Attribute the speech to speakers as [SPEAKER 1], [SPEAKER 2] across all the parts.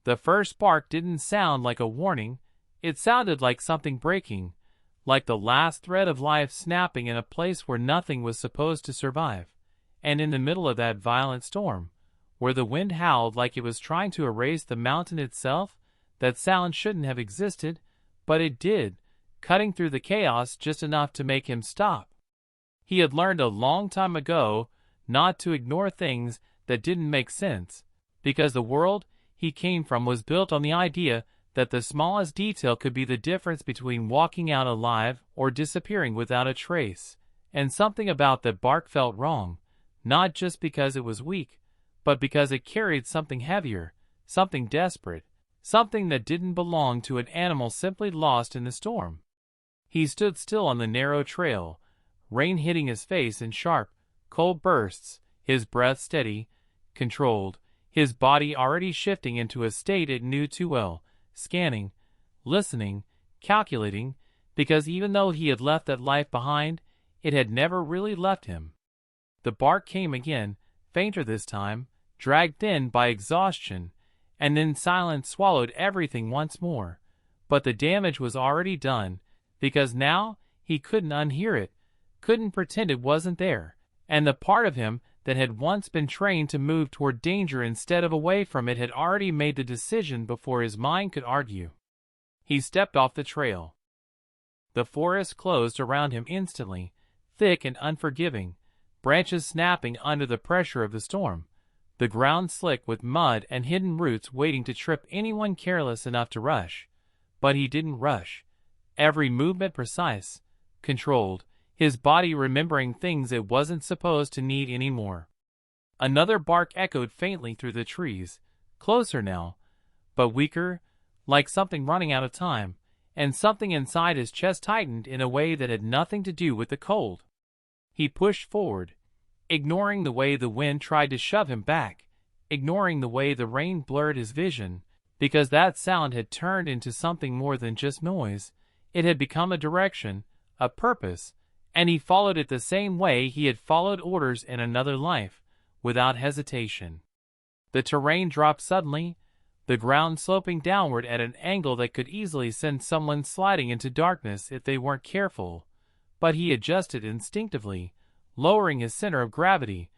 [SPEAKER 1] The first bark didn't sound like a warning, it sounded like something breaking, like the last thread of life snapping in a place where nothing was supposed to survive. And in the middle of that violent storm, where the wind howled like it was trying to erase the mountain itself, that sound shouldn't have existed, but it did, cutting through the chaos just enough to make him stop. He had learned a long time ago not to ignore things that didn't make sense, because the world he came from was built on the idea that the smallest detail could be the difference between walking out alive or disappearing without a trace. And something about that bark felt wrong, not just because it was weak, but because it carried something heavier, something desperate, something that didn't belong to an animal simply lost in the storm. He stood still on the narrow trail, rain hitting his face in sharp, cold bursts, his breath steady, controlled, his body already shifting into a state it knew too well, scanning, listening, calculating, because even though he had left that life behind, it had never really left him. The bark came again, fainter this time, dragged thin by exhaustion, and then silence swallowed everything once more. But the damage was already done, because now he couldn't unhear it, couldn't pretend it wasn't there, and the part of him that had once been trained to move toward danger instead of away from it had already made the decision before his mind could argue. He stepped off the trail. The forest closed around him instantly, thick and unforgiving, branches snapping under the pressure of the storm, the ground slick with mud and hidden roots waiting to trip anyone careless enough to rush. But he didn't rush. Every movement precise, controlled, his body remembering things it wasn't supposed to need anymore. Another bark echoed faintly through the trees, closer now, but weaker, like something running out of time, and something inside his chest tightened in a way that had nothing to do with the cold. He pushed forward, ignoring the way the wind tried to shove him back, ignoring the way the rain blurred his vision, because that sound had turned into something more than just noise. It had become a direction, a purpose, and he followed it the same way he had followed orders in another life, without hesitation. The terrain dropped suddenly, the ground sloping downward at an angle that could easily send someone sliding into darkness if they weren't careful, but he adjusted instinctively, lowering his center of gravity,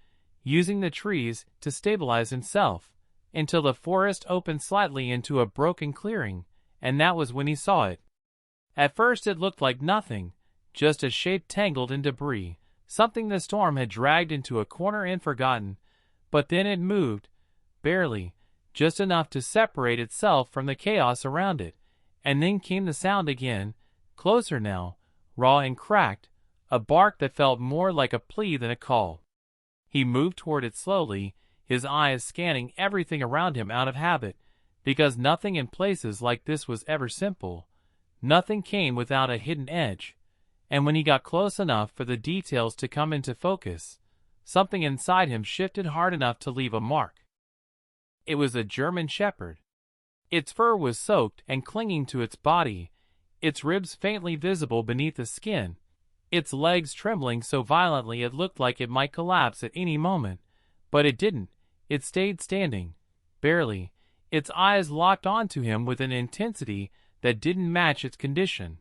[SPEAKER 1] using the trees to stabilize himself, until the forest opened slightly into a broken clearing, and that was when he saw it. At first it looked like nothing, just a shape tangled in debris, something the storm had dragged into a corner and forgotten, but then it moved, barely, just enough to separate itself from the chaos around it, and then came the sound again, closer now, raw and cracked, a bark that felt more like a plea than a call. He moved toward it slowly, his eyes scanning everything around him out of habit, because nothing in places like this was ever simple. Nothing came without a hidden edge, and when he got close enough for the details to come into focus, something inside him shifted hard enough to leave a mark. It was a German shepherd. Its fur was soaked and clinging to its body, its ribs faintly visible beneath the skin, its legs trembling so violently it looked like it might collapse at any moment, but it didn't. It stayed standing, barely, its eyes locked onto him with an intensity that didn't match its condition.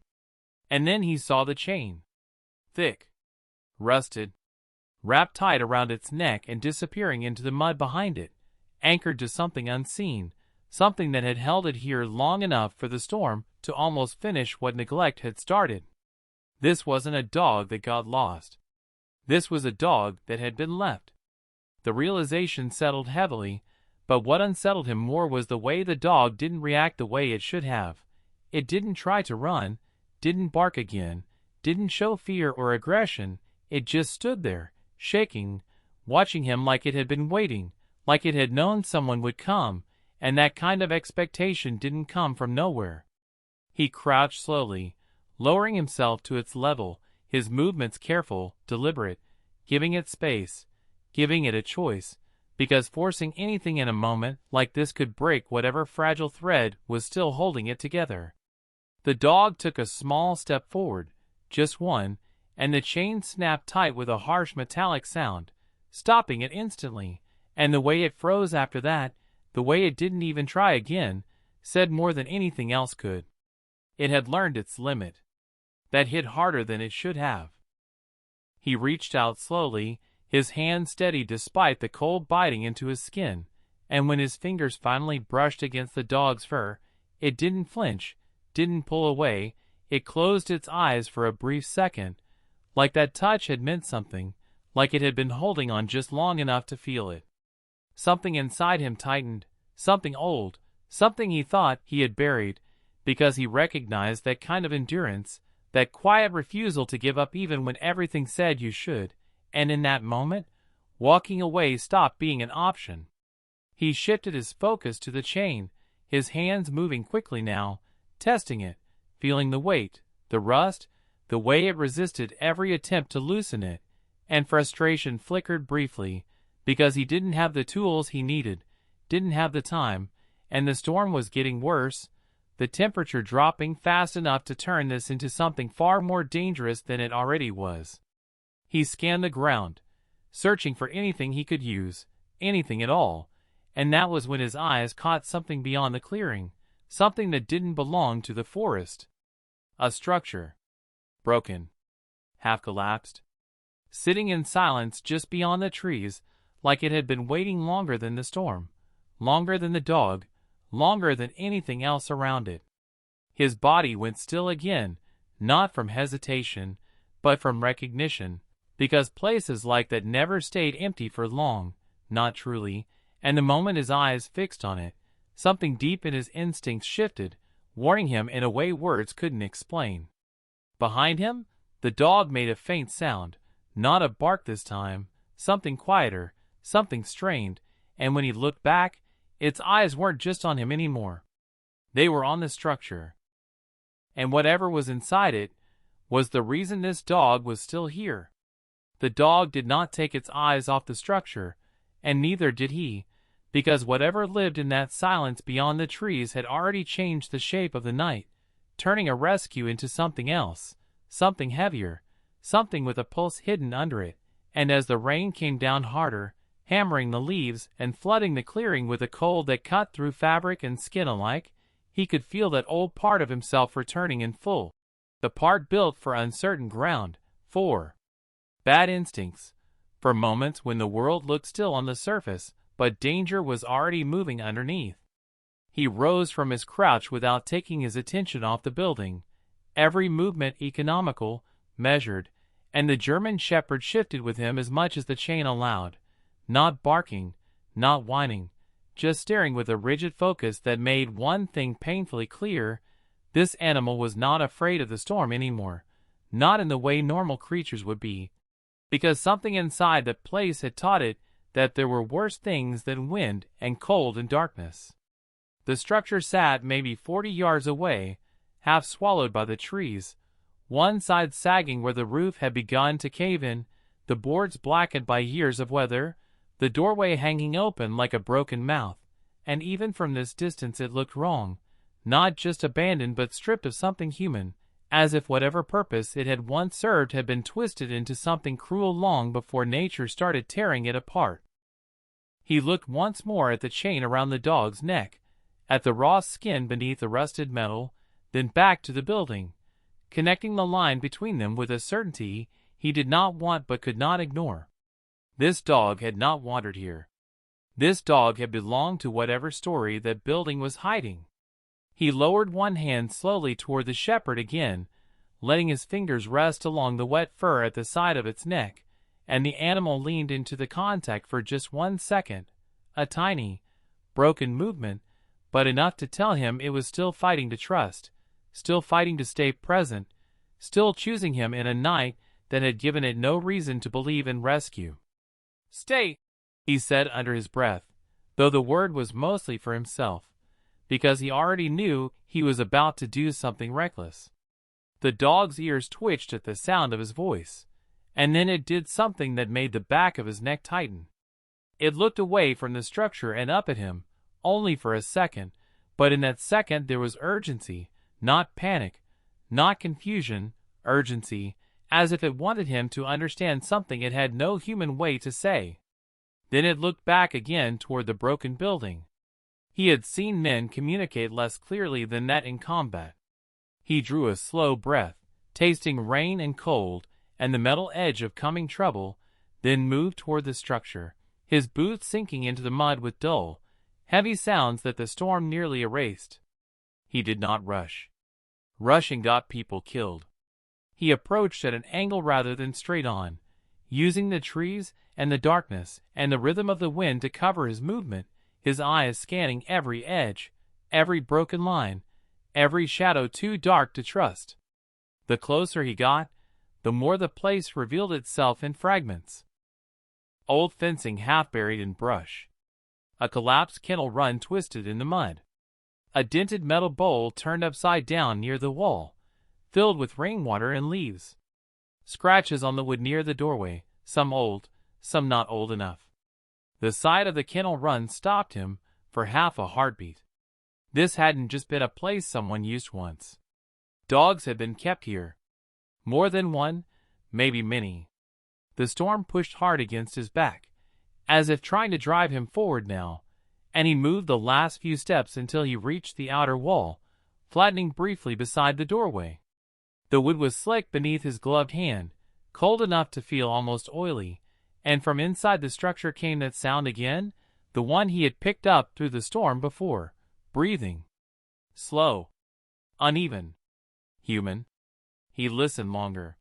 [SPEAKER 1] And then he saw the chain. Thick, rusted, wrapped tight around its neck and disappearing into the mud behind it, anchored to something unseen, something that had held it here long enough for the storm to almost finish what neglect had started. This wasn't a dog that got lost. This was a dog that had been left. The realization settled heavily, but what unsettled him more was the way the dog didn't react the way it should have. It didn't try to run, didn't bark again, didn't show fear or aggression. It just stood there, shaking, watching him like it had been waiting, like it had known someone would come, and that kind of expectation didn't come from nowhere. He crouched slowly, lowering himself to its level, his movements careful, deliberate, giving it space, giving it a choice, because forcing anything in a moment like this could break whatever fragile thread was still holding it together. The dog took a small step forward, just one, and the chain snapped tight with a harsh metallic sound, stopping it instantly, and the way it froze after that, the way it didn't even try again, said more than anything else could. It had learned its limit. That hit harder than it should have. He reached out slowly, his hand steady despite the cold biting into his skin, and when his fingers finally brushed against the dog's fur, it didn't flinch, didn't pull away, it closed its eyes for a brief second, like that touch had meant something, like it had been holding on just long enough to feel it. Something inside him tightened, something old, something he thought he had buried, because he recognized that kind of endurance, that quiet refusal to give up even when everything said you should, and in that moment, walking away stopped being an option. He shifted his focus to the chain, his hands moving quickly now, testing it, feeling the weight, the rust, the way it resisted every attempt to loosen it, and frustration flickered briefly, because he didn't have the tools he needed, didn't have the time, and the storm was getting worse, the temperature dropping fast enough to turn this into something far more dangerous than it already was. He scanned the ground, searching for anything he could use, anything at all, and that was when his eyes caught something beyond the clearing, something that didn't belong to the forest. A structure. Broken. Half collapsed. Sitting in silence just beyond the trees, like it had been waiting longer than the storm, longer than the dog, longer than anything else around it. His body went still again, not from hesitation, but from recognition, because places like that never stayed empty for long, not truly, and the moment his eyes fixed on it, something deep in his instincts shifted, warning him in a way words couldn't explain. Behind him, the dog made a faint sound, not a bark this time, something quieter, something strained, and when he looked back, its eyes weren't just on him anymore. They were on the structure. And whatever was inside it was the reason this dog was still here. The dog did not take its eyes off the structure, and neither did he, because whatever lived in that silence beyond the trees had already changed the shape of the night, turning a rescue into something else, something heavier, something with a pulse hidden under it, and as the rain came down harder, hammering the leaves and flooding the clearing with a cold that cut through fabric and skin alike, he could feel that old part of himself returning in full, the part built for uncertain ground, for bad instincts, for moments when the world looked still on the surface, but danger was already moving underneath. He rose from his crouch without taking his attention off the building, every movement economical, measured, and the German shepherd shifted with him as much as the chain allowed, not barking, not whining, just staring with a rigid focus that made one thing painfully clear: this animal was not afraid of the storm anymore, not in the way normal creatures would be, because something inside the place had taught it that there were worse things than wind and cold and darkness. The structure sat maybe 40 yards away, half swallowed by the trees, one side sagging where the roof had begun to cave in, the boards blackened by years of weather, the doorway hanging open like a broken mouth, and even from this distance it looked wrong, not just abandoned but stripped of something human, as if whatever purpose it had once served had been twisted into something cruel long before nature started tearing it apart. He looked once more at the chain around the dog's neck, at the raw skin beneath the rusted metal, then back to the building, connecting the line between them with a certainty he did not want but could not ignore. This dog had not wandered here. This dog had belonged to whatever story that building was hiding. He lowered one hand slowly toward the shepherd again, letting his fingers rest along the wet fur at the side of its neck, and the animal leaned into the contact for just 1 second, a tiny, broken movement, but enough to tell him it was still fighting to trust, still fighting to stay present, still choosing him in a night that had given it no reason to believe in rescue. "Stay," he said under his breath, though the word was mostly for himself, because he already knew he was about to do something reckless. The dog's ears twitched at the sound of his voice, and then it did something that made the back of his neck tighten. It looked away from the structure and up at him, only for a second, but in that second there was urgency, not panic, not confusion, urgency, as if it wanted him to understand something it had no human way to say. Then it looked back again toward the broken building. He had seen men communicate less clearly than that in combat. He drew a slow breath, tasting rain and cold, and the metal edge of coming trouble, then moved toward the structure, his boots sinking into the mud with dull, heavy sounds that the storm nearly erased. He did not rush. Rushing got people killed. He approached at an angle rather than straight on, using the trees and the darkness and the rhythm of the wind to cover his movement, his eyes scanning every edge, every broken line, every shadow too dark to trust. The closer he got, the more the place revealed itself in fragments. Old fencing half buried in brush. A collapsed kennel run twisted in the mud. A dented metal bowl turned upside down near the wall, filled with rainwater and leaves. Scratches on the wood near the doorway, some old, some not old enough. The sight of the kennel run stopped him for half a heartbeat. This hadn't just been a place someone used once. Dogs had been kept here. More than one, maybe many. The storm pushed hard against his back, as if trying to drive him forward now, and he moved the last few steps until he reached the outer wall, flattening briefly beside the doorway. The wood was slick beneath his gloved hand, cold enough to feel almost oily, and from inside the structure came that sound again, the one he had picked up through the storm before, breathing. Slow. Uneven. Human. He listened longer.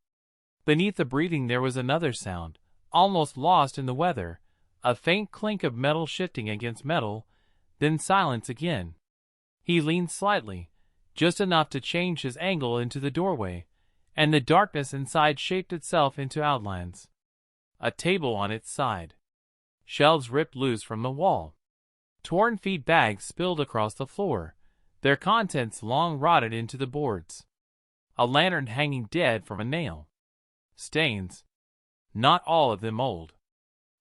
[SPEAKER 1] Beneath the breathing there was another sound, almost lost in the weather, a faint clink of metal shifting against metal, then silence again. He leaned slightly, just enough to change his angle into the doorway, and the darkness inside shaped itself into outlines. A table on its side. Shelves ripped loose from the wall. Torn feed bags spilled across the floor, their contents long rotted into the boards. A lantern hanging dead from a nail. Stains. Not all of them old.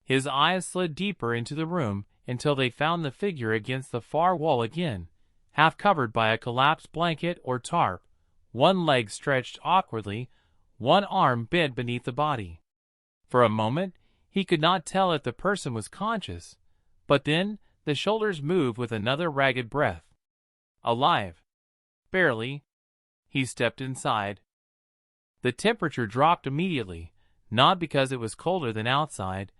[SPEAKER 1] His eyes slid deeper into the room until they found the figure against the far wall again, half covered by a collapsed blanket or tarp, one leg stretched awkwardly, one arm bent beneath the body. For a moment, he could not tell if the person was conscious, but then the shoulders moved with another ragged breath. Alive. Barely. He stepped inside. The temperature dropped immediately, not because it was colder than outside,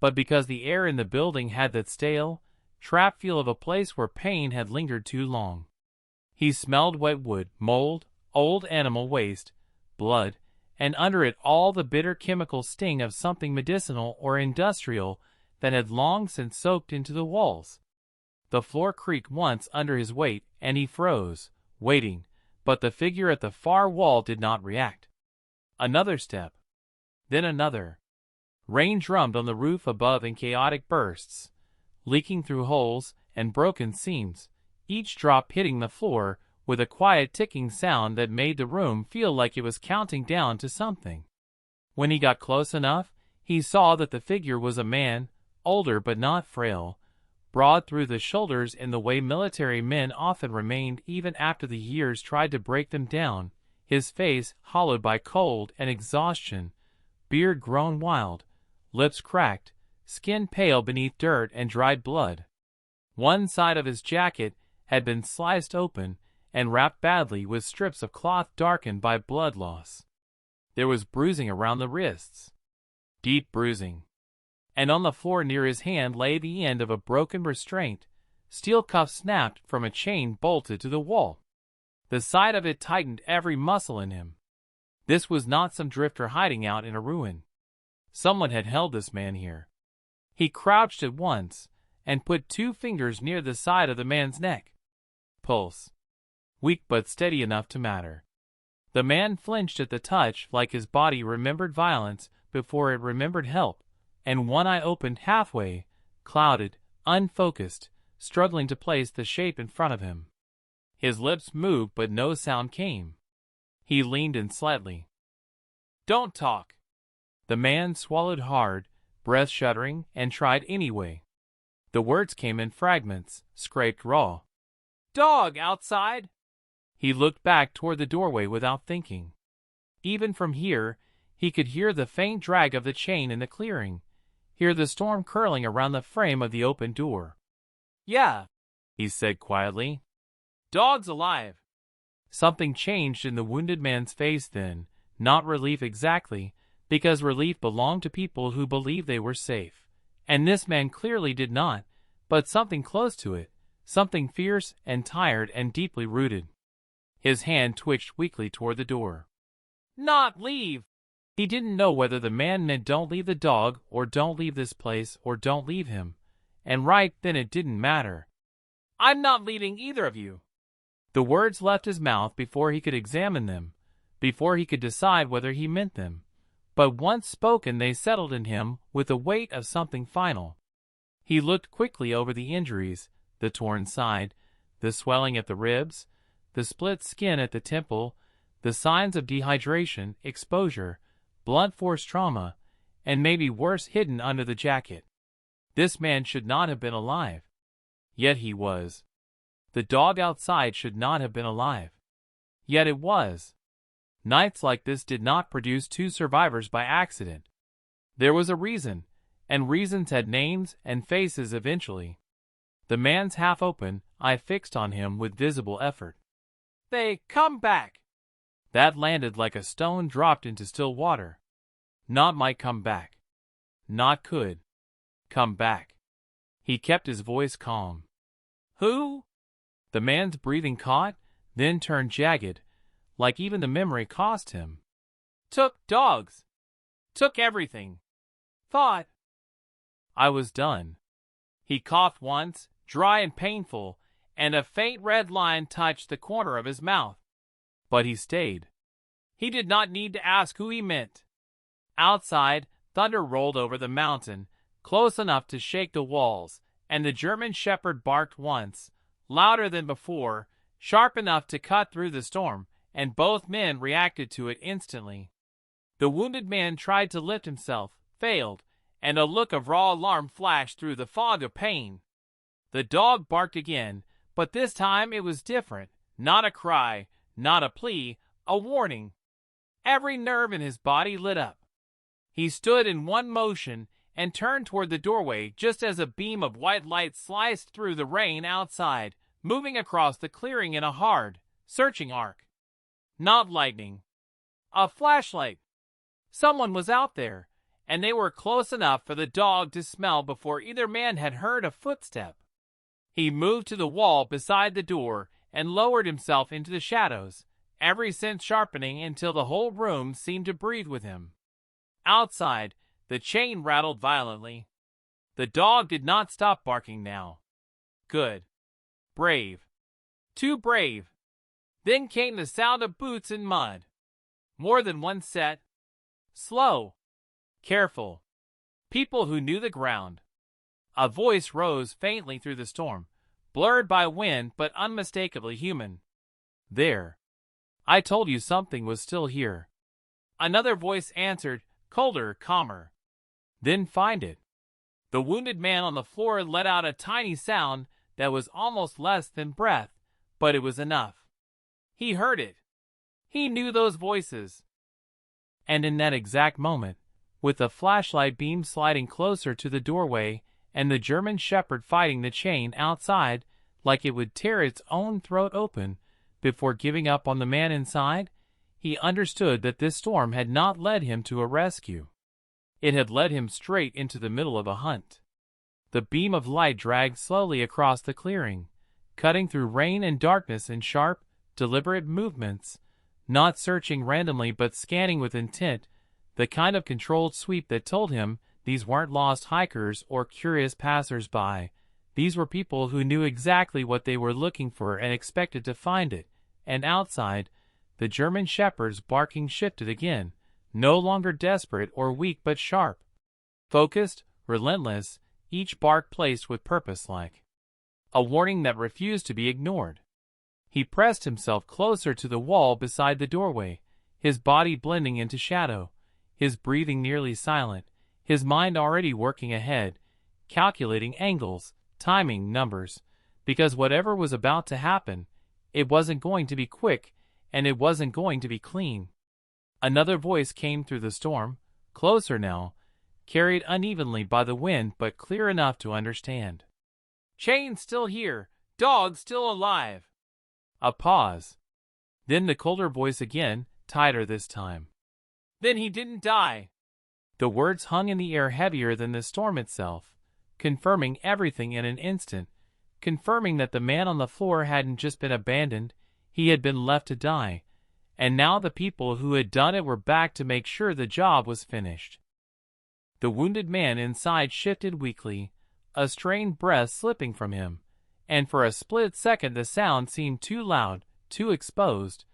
[SPEAKER 1] but because the air in the building had that stale, trapped feel of a place where pain had lingered too long. He smelled wet wood, mold, old animal waste, blood, and under it all the bitter chemical sting of something medicinal or industrial that had long since soaked into the walls. The floor creaked once under his weight, and he froze, waiting, but the figure at the far wall did not react. Another step. Then another. Rain drummed on the roof above in chaotic bursts, leaking through holes and broken seams, each drop hitting the floor with a quiet ticking sound that made the room feel like it was counting down to something. When he got close enough, he saw that the figure was a man, older but not frail, broad through the shoulders in the way military men often remained even after the years tried to break them down, his face hollowed by cold and exhaustion, beard grown wild, lips cracked, skin pale beneath dirt and dried blood. One side of his jacket had been sliced open and wrapped badly with strips of cloth darkened by blood loss. There was bruising around the wrists. Deep bruising. And on the floor near his hand lay the end of a broken restraint, steel cuff snapped from a chain bolted to the wall. The sight of it tightened every muscle in him. This was not some drifter hiding out in a ruin. Someone had held this man here. He crouched at once and put 2 fingers near the side of the man's neck. Pulse. Weak but steady enough to matter. The man flinched at the touch like his body remembered violence before it remembered help, and one eye opened halfway, clouded, unfocused, struggling to place the shape in front of him. His lips moved but no sound came. He leaned in slightly. "Don't talk." The man swallowed hard, breath shuddering, and tried anyway. The words came in fragments, scraped raw. "Dog outside!" He looked back toward the doorway without thinking. Even from here, he could hear the faint drag of the chain in the clearing, hear the storm curling around the frame of the open door. "Yeah." he said quietly. "Dog's alive." Something changed in the wounded man's face then, not relief exactly, because relief belonged to people who believed they were safe. And this man clearly did not, but something close to it, something fierce and tired and deeply rooted. His hand twitched weakly toward the door. "Not leave!" He didn't know whether the man meant don't leave the dog, or don't leave this place, or don't leave him. And right then it didn't matter. "I'm not leaving either of you." The words left his mouth before he could examine them, before he could decide whether he meant them. But once spoken they settled in him with the weight of something final. He looked quickly over the injuries, the torn side, the swelling at the ribs, the split skin at the temple, the signs of dehydration, exposure, blunt force trauma, and maybe worse hidden under the jacket. This man should not have been alive. Yet he was. The dog outside should not have been alive. Yet it was. Nights like this did not produce two survivors by accident. There was a reason, and reasons had names and faces eventually. The man's half-open eye fixed on him with visible effort. "They come back." That landed like a stone dropped into still water. Not might come back. Not could. Come back. He kept his voice calm. "Who?" The man's breathing caught, then turned jagged, like even the memory cost him. "Took dogs. Took everything. Thought I was done." He coughed once, dry and painful, and a faint red line touched the corner of his mouth. But he stayed. He did not need to ask who he meant. Outside, thunder rolled over the mountain, close enough to shake the walls, and the German shepherd barked once, louder than before, sharp enough to cut through the storm, and both men reacted to it instantly. The wounded man tried to lift himself, failed, and a look of raw alarm flashed through the fog of pain. The dog barked again, but this time it was different. Not a cry, not a plea, a warning. Every nerve in his body lit up. He stood in one motion and turned toward the doorway just as a beam of white light sliced through the rain outside, moving across the clearing in a hard, searching arc. Not lightning. A flashlight. Someone was out there, and they were close enough for the dog to smell before either man had heard a footstep. He moved to the wall beside the door and lowered himself into the shadows, every sense sharpening until the whole room seemed to breathe with him. Outside, the chain rattled violently. The dog did not stop barking now. Good. Brave. Too brave. Then came the sound of boots in mud. More than one set. Slow. Careful. People who knew the ground. A voice rose faintly through the storm, blurred by wind but unmistakably human. "There. I told you something was still here." Another voice answered, colder, calmer. "Then find it." The wounded man on the floor let out a tiny sound that was almost less than breath, but it was enough. He heard it. He knew those voices. And in that exact moment, with the flashlight beam sliding closer to the doorway and the German shepherd fighting the chain outside like it would tear its own throat open before giving up on the man inside, he understood that this storm had not led him to a rescue. It had led him straight into the middle of a hunt. The beam of light dragged slowly across the clearing, cutting through rain and darkness in sharp, deliberate movements, not searching randomly but scanning with intent, the kind of controlled sweep that told him these weren't lost hikers or curious passers-by. These were people who knew exactly what they were looking for and expected to find it. And outside, the German shepherd's barking shifted again, no longer desperate or weak but sharp. Focused, relentless, each bark placed with purpose like a warning that refused to be ignored. He pressed himself closer to the wall beside the doorway, his body blending into shadow, his breathing nearly silent, his mind already working ahead, calculating angles, timing, numbers, because whatever was about to happen, it wasn't going to be quick, and it wasn't going to be clean. Another voice came through the storm, closer now, carried unevenly by the wind but clear enough to understand. "Chain's still here. Dog still alive. A pause. Then the colder voice again, tighter this time. Then he didn't die. The words hung in the air heavier than the storm itself, confirming everything in an instant, confirming that the man on the floor hadn't just been abandoned, he had been left to die, and now the people who had done it were back to make sure the job was finished. The wounded man inside shifted weakly, a strained breath slipping from him, and for a split second the sound seemed too loud, too exposed,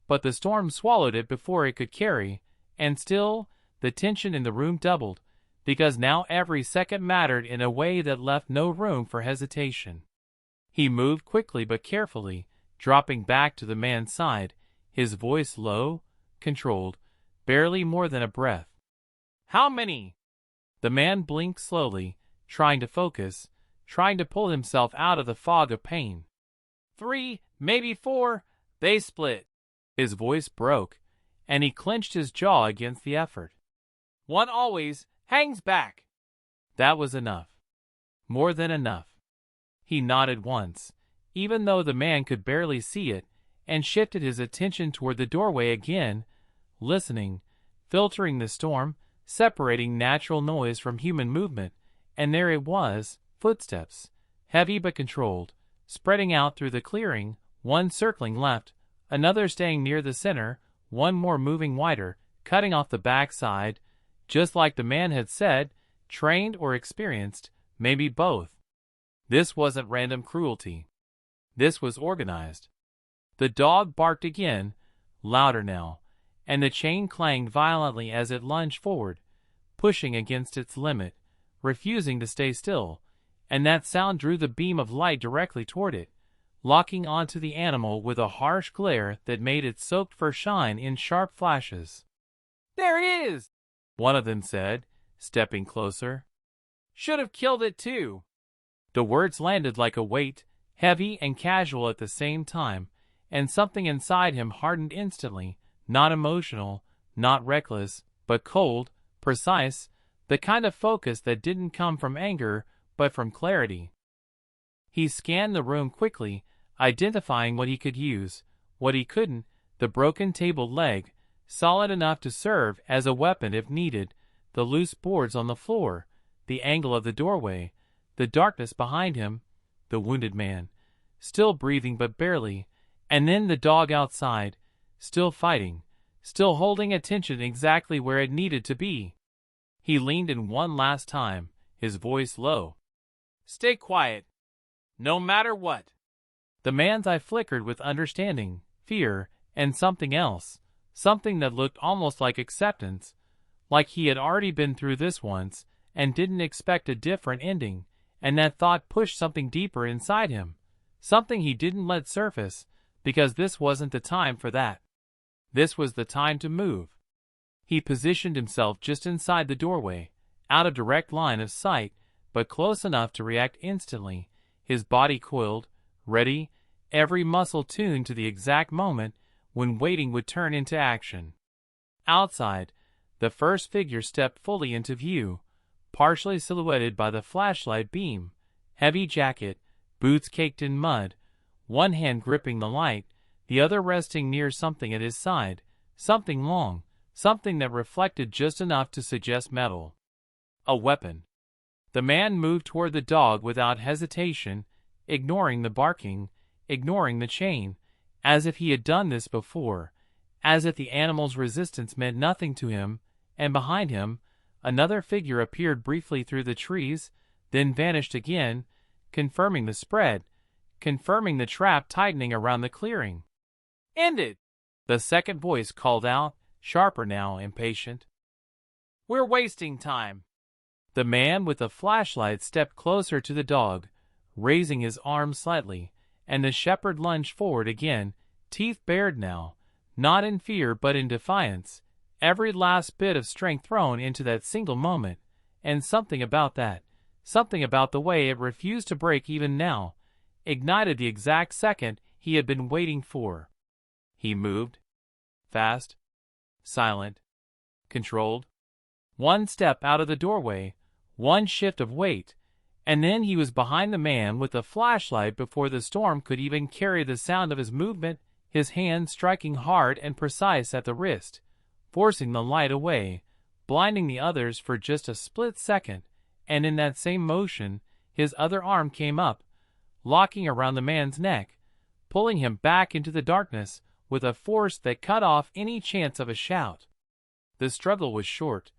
[SPEAKER 1] but the storm swallowed it before it could carry, and still, the tension in the room doubled, because now every second mattered in a way that left no room for hesitation. He moved quickly but carefully, dropping back to the man's side, his voice low, controlled, barely more than a breath. How many? The man blinked slowly, trying to focus, trying to pull himself out of the fog of pain. 3, maybe 4, they split. His voice broke, and he clenched his jaw against the effort. One always hangs back. That was enough. More than enough. He nodded once, even though the man could barely see it, and shifted his attention toward the doorway again, listening, filtering the storm, separating natural noise from human movement, and there it was, footsteps, heavy but controlled, spreading out through the clearing, one circling left, another staying near the center, one more moving wider, cutting off the backside, just like the man had said, trained or experienced, maybe both. This wasn't random cruelty. This was organized. The dog barked again, louder now, and the chain clanged violently as it lunged forward, pushing against its limit, refusing to stay still, and that sound drew the beam of light directly toward it, locking onto the animal with a harsh glare that made its soaked fur shine in sharp flashes. There it is, one of them said, stepping closer. Should have killed it too. The words landed like a weight, heavy and casual at the same time, and something inside him hardened instantly, not emotional, not reckless, but cold, precise, the kind of focus that didn't come from anger, but from clarity. He scanned the room quickly, identifying what he could use, what he couldn't, the broken table leg, solid enough to serve as a weapon if needed, the loose boards on the floor, the angle of the doorway, the darkness behind him, the wounded man, still breathing but barely, and then the dog outside, still fighting, still holding attention exactly where it needed to be. He leaned in one last time, his voice low. Stay quiet. No matter what. The man's eye flickered with understanding, fear, and something else, something that looked almost like acceptance, like he had already been through this once and didn't expect a different ending, and that thought pushed something deeper inside him, something he didn't let surface, because this wasn't the time for that. This was the time to move. He positioned himself just inside the doorway, out of direct line of sight, but close enough to react instantly, his body coiled, ready, every muscle tuned to the exact moment when waiting would turn into action. Outside, the first figure stepped fully into view, partially silhouetted by the flashlight beam, heavy jacket, boots caked in mud, one hand gripping the light, the other resting near something at his side, something long, something that reflected just enough to suggest metal. A weapon. The man moved toward the dog without hesitation, ignoring the barking, ignoring the chain, as if he had done this before, as if the animal's resistance meant nothing to him, and behind him, another figure appeared briefly through the trees, then vanished again, confirming the spread, confirming the trap tightening around the clearing. End it! The second voice called out, sharper now, impatient. We're wasting time. The man with the flashlight stepped closer to the dog, raising his arm slightly, and the shepherd lunged forward again, teeth bared now, not in fear but in defiance, every last bit of strength thrown into that single moment, and something about that, something about the way it refused to break even now, ignited the exact second he had been waiting for. He moved. Fast. Silent. Controlled. One step out of the doorway, one shift of weight, And then he was behind the man with the flashlight before the storm could even carry the sound of his movement, his hand striking hard and precise at the wrist, forcing the light away, blinding the others for just a split second, and in that same motion, his other arm came up, locking around the man's neck, pulling him back into the darkness with a force that cut off any chance of a shout. The struggle was short,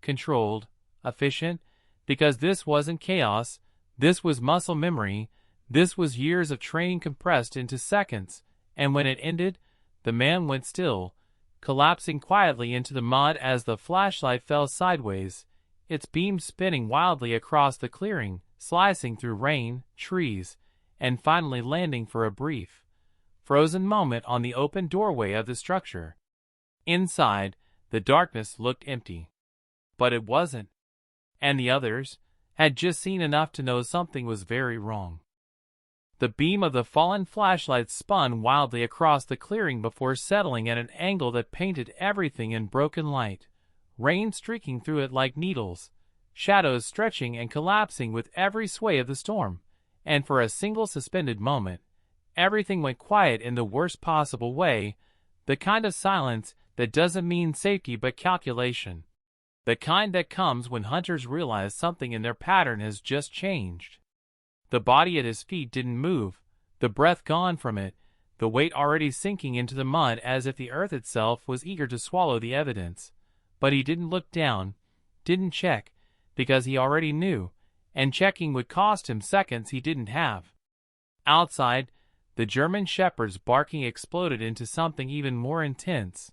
[SPEAKER 1] controlled, efficient, because this wasn't chaos, this was muscle memory, this was years of training compressed into seconds, and when it ended, the man went still, collapsing quietly into the mud as the flashlight fell sideways, its beam spinning wildly across the clearing, slicing through rain, trees, and finally landing for a brief, frozen moment on the open doorway of the structure. Inside, the darkness looked empty. But it wasn't. And the others had just seen enough to know something was very wrong. The beam of the fallen flashlight spun wildly across the clearing before settling at an angle that painted everything in broken light, rain streaking through it like needles, shadows stretching and collapsing with every sway of the storm, and for a single suspended moment, everything went quiet in the worst possible way, the kind of silence that doesn't mean safety but calculation. The kind that comes when hunters realize something in their pattern has just changed. The body at his feet didn't move, the breath gone from it, the weight already sinking into the mud as if the earth itself was eager to swallow the evidence. But he didn't look down, didn't check, because he already knew, and checking would cost him seconds he didn't have. Outside, the German shepherd's barking exploded into something even more intense.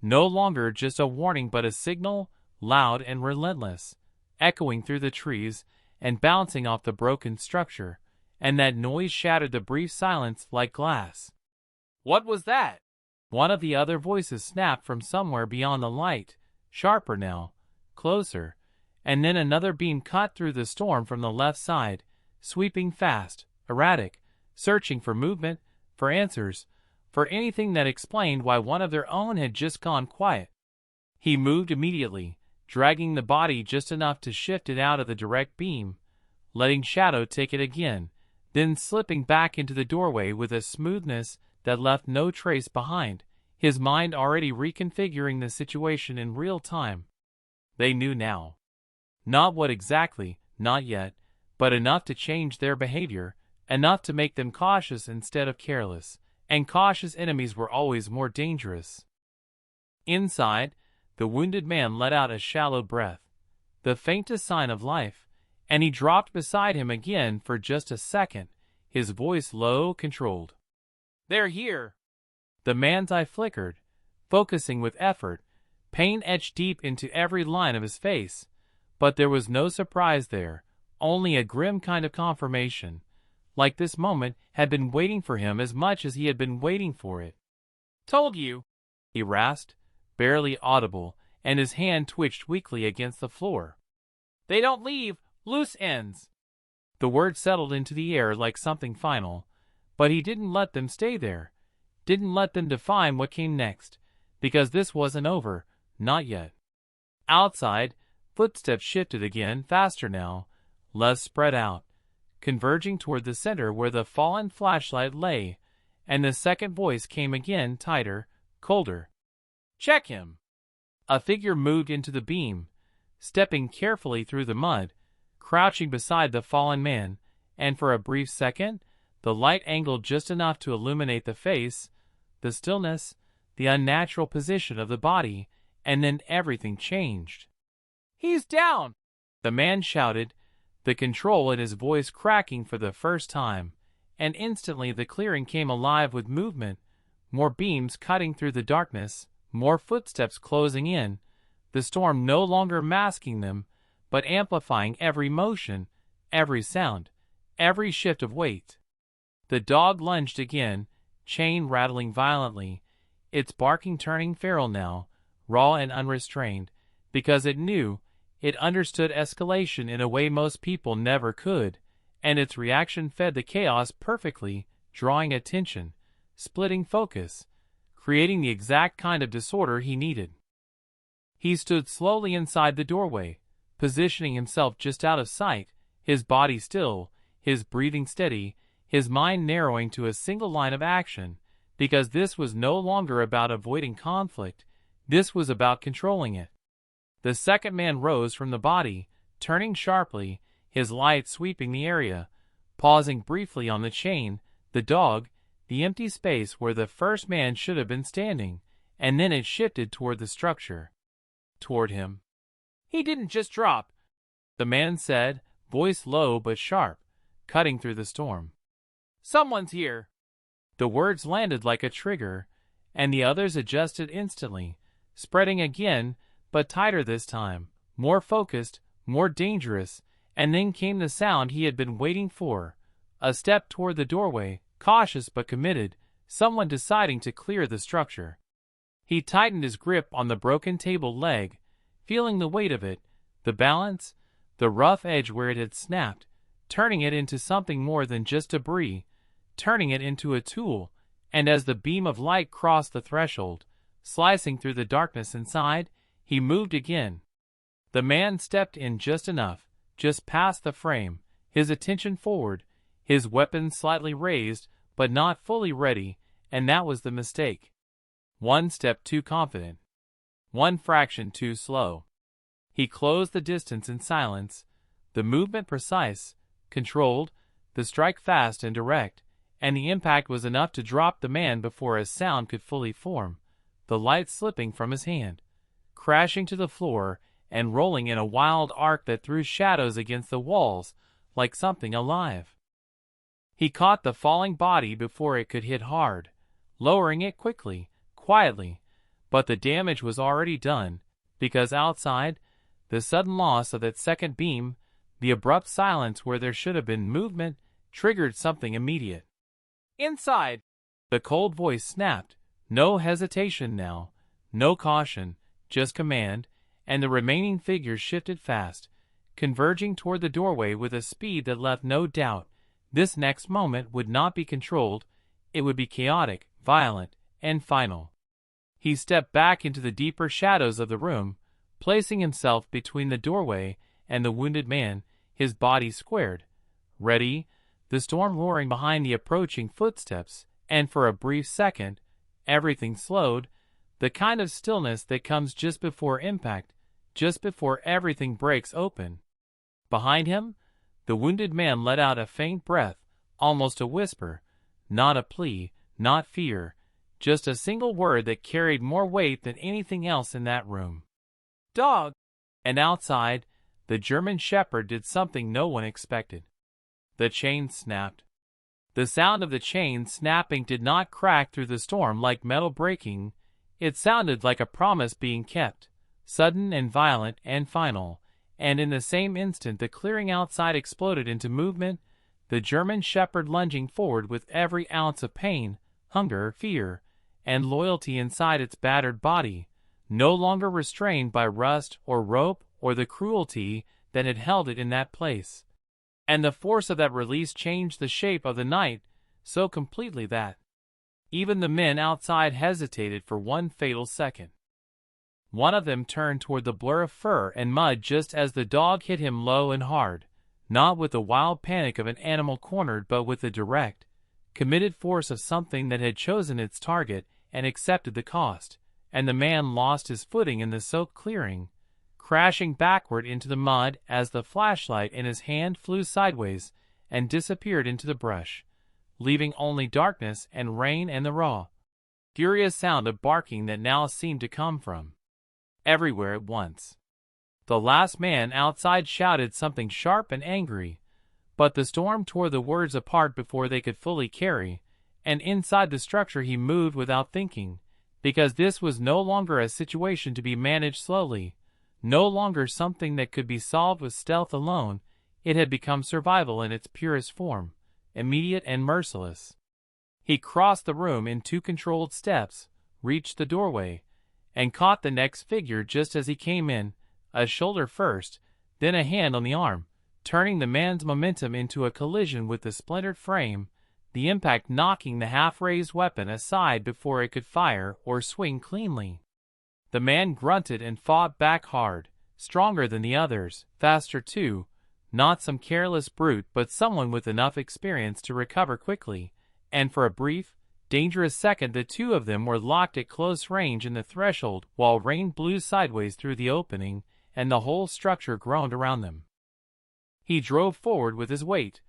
[SPEAKER 1] No longer just a warning but a signal, loud and relentless, echoing through the trees and bouncing off the broken structure, and that noise shattered the brief silence like glass. "What was that?" One of the other voices snapped from somewhere beyond the light, sharper now, closer, and then another beam cut through the storm from the left side, sweeping fast, erratic, searching for movement, for answers, for anything that explained why one of their own had just gone quiet. He moved immediately, dragging the body just enough to shift it out of the direct beam, letting shadow take it again, then slipping back into the doorway with a smoothness that left no trace behind, his mind already reconfiguring the situation in real time. They knew now. Not what exactly, not yet, but enough to change their behavior, enough to make them cautious instead of careless, and cautious enemies were always more dangerous. Inside, the wounded man let out a shallow breath, the faintest sign of life, and he dropped beside him again for just a second, his voice low, controlled. "They're here." The man's eye flickered, focusing with effort, pain etched deep into every line of his face, but there was no surprise there, only a grim kind of confirmation, like this moment had been waiting for him as much as he had been waiting for it. "Told you," he rasped, barely audible, and his hand twitched weakly against the floor. "They don't leave loose ends." The word settled into the air like something final, but he didn't let them stay there, didn't let them define what came next, because this wasn't over, not yet. Outside, footsteps shifted again, faster now, less spread out, converging toward the center where the fallen flashlight lay, and the second voice came again, tighter, colder. "Check him." A figure moved into the beam, stepping carefully through the mud, crouching beside the fallen man, and for a brief second, the light angled just enough to illuminate the face, the stillness, the unnatural position of the body, and then everything changed. "He's down!" the man shouted, the control in his voice cracking for the first time, and instantly the clearing came alive with movement, more beams cutting through the darkness, more footsteps closing in, the storm no longer masking them, but amplifying every motion, every sound, every shift of weight. The dog lunged again, chain rattling violently, its barking turning feral now, raw and unrestrained, because it knew, it understood escalation in a way most people never could, and its reaction fed the chaos perfectly, drawing attention, splitting focus, creating the exact kind of disorder he needed. He stood slowly inside the doorway, positioning himself just out of sight, his body still, his breathing steady, his mind narrowing to a single line of action, because this was no longer about avoiding conflict, this was about controlling it. The second man rose from the body, turning sharply, his light sweeping the area, pausing briefly on the chain, the dog, the empty space where the first man should have been standing, and then it shifted toward the structure. Toward him. "He didn't just drop," the man said, voice low but sharp, cutting through the storm. "Someone's here." The words landed like a trigger, and the others adjusted instantly, spreading again, but tighter this time, more focused, more dangerous, and then came the sound he had been waiting for, a step toward the doorway, cautious but committed, someone deciding to clear the structure. He tightened his grip on the broken table leg, feeling the weight of it, the balance, the rough edge where it had snapped, turning it into something more than just debris, turning it into a tool, and as the beam of light crossed the threshold, slicing through the darkness inside, he moved again. The man stepped in just enough, just past the frame, his attention forward, his weapon slightly raised, but not fully ready, and that was the mistake. One step too confident. One fraction too slow. He closed the distance in silence, the movement precise, controlled, the strike fast and direct, and the impact was enough to drop the man before a sound could fully form, the light slipping from his hand, crashing to the floor, and rolling in a wild arc that threw shadows against the walls, like something alive. He caught the falling body before it could hit hard, lowering it quickly, quietly, but the damage was already done, because outside, the sudden loss of that second beam, the abrupt silence where there should have been movement, triggered something immediate. "Inside!" The cold voice snapped, no hesitation now, no caution, just command, and the remaining figures shifted fast, converging toward the doorway with a speed that left no doubt. This next moment would not be controlled, it would be chaotic, violent, and final. He stepped back into the deeper shadows of the room, placing himself between the doorway and the wounded man, his body squared, ready, the storm roaring behind the approaching footsteps, and for a brief second, everything slowed, the kind of stillness that comes just before impact, just before everything breaks open. Behind him, the wounded man let out a faint breath, almost a whisper, not a plea, not fear, just a single word that carried more weight than anything else in that room. "Dog!" And outside, the German shepherd did something no one expected. The chain snapped. The sound of the chain snapping did not crack through the storm like metal breaking, it sounded like a promise being kept, sudden and violent and final, and in the same instant the clearing outside exploded into movement, the German shepherd lunging forward with every ounce of pain, hunger, fear, and loyalty inside its battered body, no longer restrained by rust or rope or the cruelty that had held it in that place. And the force of that release changed the shape of the night so completely that even the men outside hesitated for one fatal second. One of them turned toward the blur of fur and mud just as the dog hit him low and hard, not with the wild panic of an animal cornered but with the direct, committed force of something that had chosen its target and accepted the cost, and the man lost his footing in the soaked clearing, crashing backward into the mud as the flashlight in his hand flew sideways and disappeared into the brush, leaving only darkness and rain and the raw, furious sound of barking that now seemed to come from everywhere at once. The last man outside shouted something sharp and angry, but the storm tore the words apart before they could fully carry, and inside the structure he moved without thinking, because this was no longer a situation to be managed slowly, no longer something that could be solved with stealth alone. It had become survival in its purest form, immediate and merciless. He crossed the room in 2 controlled steps, reached the doorway, and caught the next figure just as he came in, a shoulder first, then a hand on the arm, turning the man's momentum into a collision with the splintered frame, the impact knocking the half-raised weapon aside before it could fire or swing cleanly. The man grunted and fought back hard, stronger than the others, faster too, not some careless brute but someone with enough experience to recover quickly, and for a brief, dangerous second the two of them were locked at close range in the threshold while rain blew sideways through the opening and the whole structure groaned around them. He drove forward with his weight,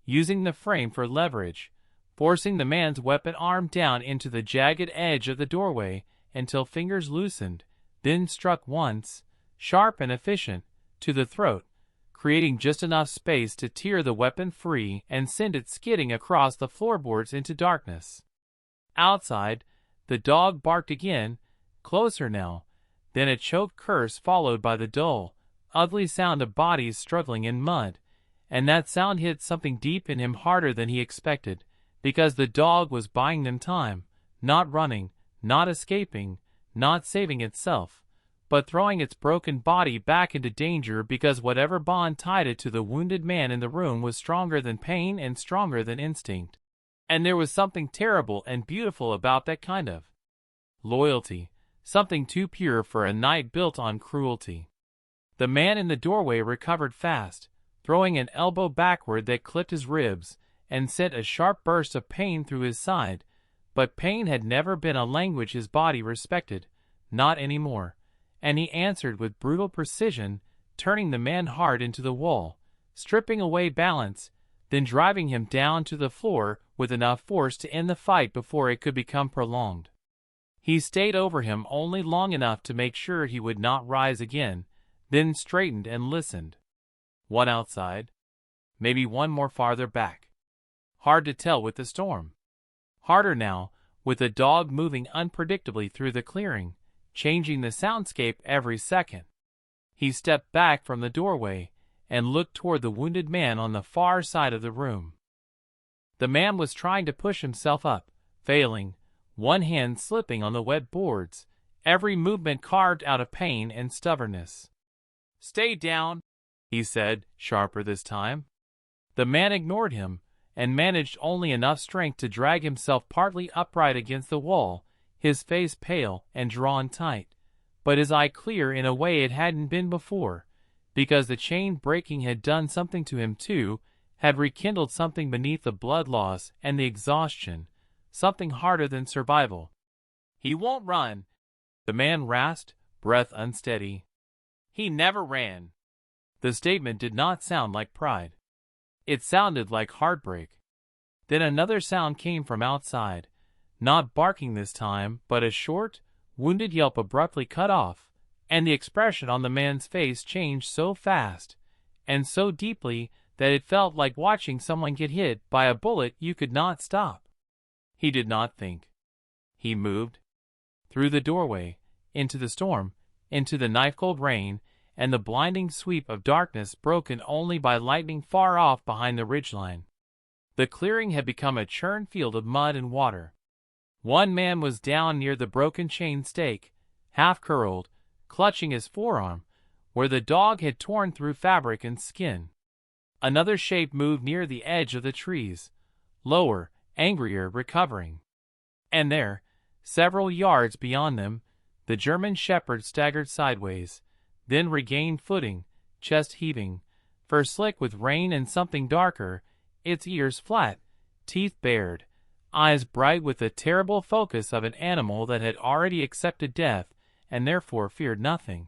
[SPEAKER 1] using the frame for leverage, forcing the man's weapon arm down into the jagged edge of the doorway until fingers loosened, then struck once, sharp and efficient, to the throat, creating just enough space to tear the weapon free and send it skidding across the floorboards into darkness. Outside, the dog barked again, closer now, then a choked curse followed by the dull, ugly sound of bodies struggling in mud, and that sound hit something deep in him harder than he expected, because the dog was buying them time, not running, not escaping, not saving itself, but throwing its broken body back into danger because whatever bond tied it to the wounded man in the room was stronger than pain and stronger than instinct. And there was something terrible and beautiful about that kind of loyalty, something too pure for a night built on cruelty. The man in the doorway recovered fast, throwing an elbow backward that clipped his ribs and sent a sharp burst of pain through his side, but pain had never been a language his body respected, not anymore, and he answered with brutal precision, turning the man hard into the wall, stripping away balance, then driving him down to the floor with enough force to end the fight before it could become prolonged. He stayed over him only long enough to make sure he would not rise again, then straightened and listened. One outside, maybe one more farther back. Hard to tell with the storm. Harder now, with the dog moving unpredictably through the clearing, changing the soundscape every second. He stepped back from the doorway and looked toward the wounded man on the far side of the room. The man was trying to push himself up, failing, one hand slipping on the wet boards, every movement carved out of pain and stubbornness. "Stay down," he said, sharper this time. The man ignored him, and managed only enough strength to drag himself partly upright against the wall, his face pale and drawn tight, but his eye clear in a way it hadn't been before, because the chain breaking had done something to him too, had rekindled something beneath the blood loss and the exhaustion, something harder than survival. "He won't run," the man rasped, breath unsteady. "He never ran." The statement did not sound like pride. It sounded like heartbreak. Then another sound came from outside, not barking this time, but a short, wounded yelp abruptly cut off, and the expression on the man's face changed so fast, and so deeply, that it felt like watching someone get hit by a bullet you could not stop. He did not think. He moved. Through the doorway, into the storm, into the knife-cold rain, and the blinding sweep of darkness broken only by lightning far off behind the ridgeline. The clearing had become a churned field of mud and water. One man was down near the broken chain stake, half-curled, clutching his forearm, where the dog had torn through fabric and skin. Another shape moved near the edge of the trees, lower, angrier, recovering. And there, several yards beyond them, the German shepherd staggered sideways, then regained footing, chest heaving, fur slick with rain and something darker, its ears flat, teeth bared, eyes bright with the terrible focus of an animal that had already accepted death and therefore feared nothing.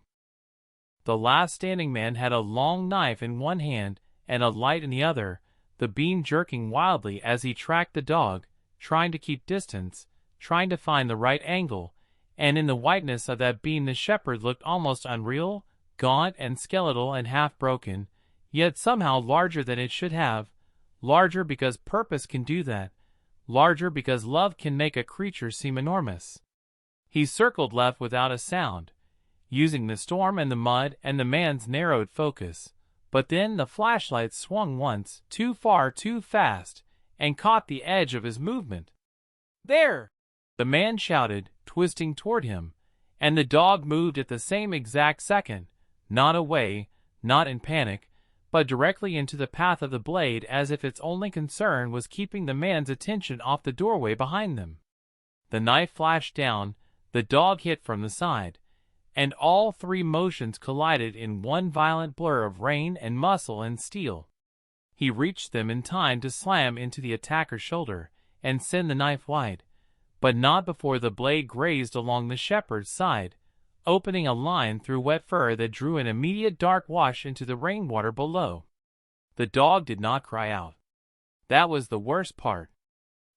[SPEAKER 1] The last standing man had a long knife in one hand and a light in the other, the beam jerking wildly as he tracked the dog, trying to keep distance, trying to find the right angle, and in the whiteness of that beam the shepherd looked almost unreal, gaunt and skeletal and half-broken, yet somehow larger than it should have, larger because purpose can do that, larger because love can make a creature seem enormous. He circled left without a sound, using the storm and the mud and the man's narrowed focus, but then the flashlight swung once, too far too fast, and caught the edge of his movement. "There!" the man shouted, twisting toward him, and the dog moved at the same exact second, not away, not in panic, but directly into the path of the blade as if its only concern was keeping the man's attention off the doorway behind them. The knife flashed down, the dog hit from the side, and all three motions collided in one violent blur of rain and muscle and steel. He reached them in time to slam into the attacker's shoulder and send the knife wide, but not before the blade grazed along the shepherd's side, opening a line through wet fur that drew an immediate dark wash into the rainwater below. The dog did not cry out. That was the worst part.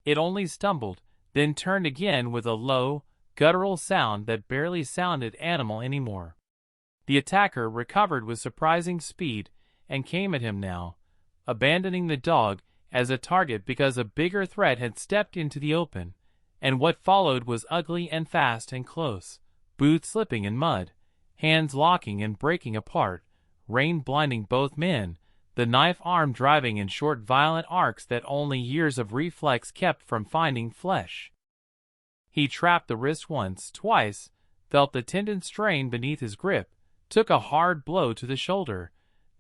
[SPEAKER 1] It only stumbled, then turned again with a low, guttural sound that barely sounded animal anymore. The attacker recovered with surprising speed and came at him now, abandoning the dog as a target because a bigger threat had stepped into the open, and what followed was ugly and fast and close, boots slipping in mud, hands locking and breaking apart, rain blinding both men, the knife arm driving in short violent arcs that only years of reflex kept from finding flesh. He trapped the wrist once, twice, felt the tendon strain beneath his grip, took a hard blow to the shoulder,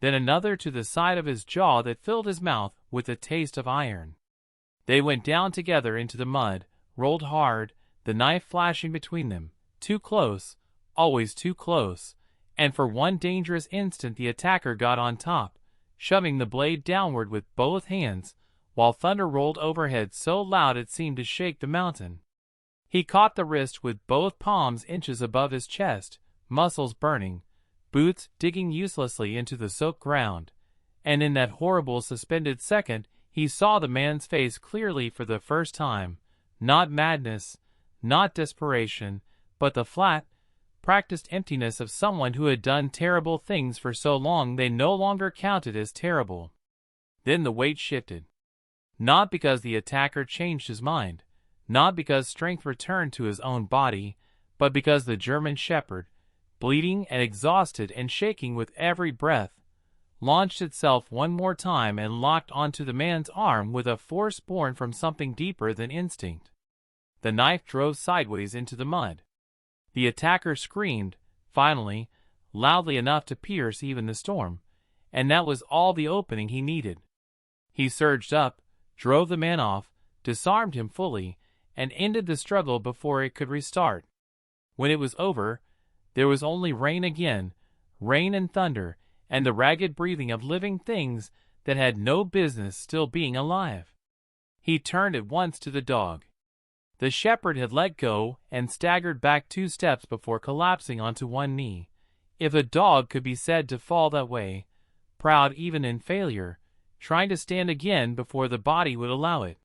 [SPEAKER 1] then another to the side of his jaw that filled his mouth with a taste of iron. They went down together into the mud, rolled hard, the knife flashing between them, too close, always too close, and for one dangerous instant the attacker got on top, shoving the blade downward with both hands, while thunder rolled overhead so loud it seemed to shake the mountain. He caught the wrist with both palms inches above his chest, muscles burning, boots digging uselessly into the soaked ground, and in that horrible suspended second he saw the man's face clearly for the first time, not madness, not desperation, but the flat, practiced emptiness of someone who had done terrible things for so long they no longer counted as terrible. Then the weight shifted. Not because the attacker changed his mind, not because strength returned to his own body, but because the German shepherd, bleeding and exhausted and shaking with every breath, launched itself one more time and locked onto the man's arm with a force born from something deeper than instinct. The knife drove sideways into the mud. The attacker screamed, finally, loudly enough to pierce even the storm, and that was all the opening he needed. He surged up, drove the man off, disarmed him fully, and ended the struggle before it could restart. When it was over, there was only rain again, rain and thunder, and the ragged breathing of living things that had no business still being alive. He turned at once to the dog. The shepherd had let go and staggered back 2 steps before collapsing onto one knee. If a dog could be said to fall that way, proud even in failure, trying to stand again before the body would allow it.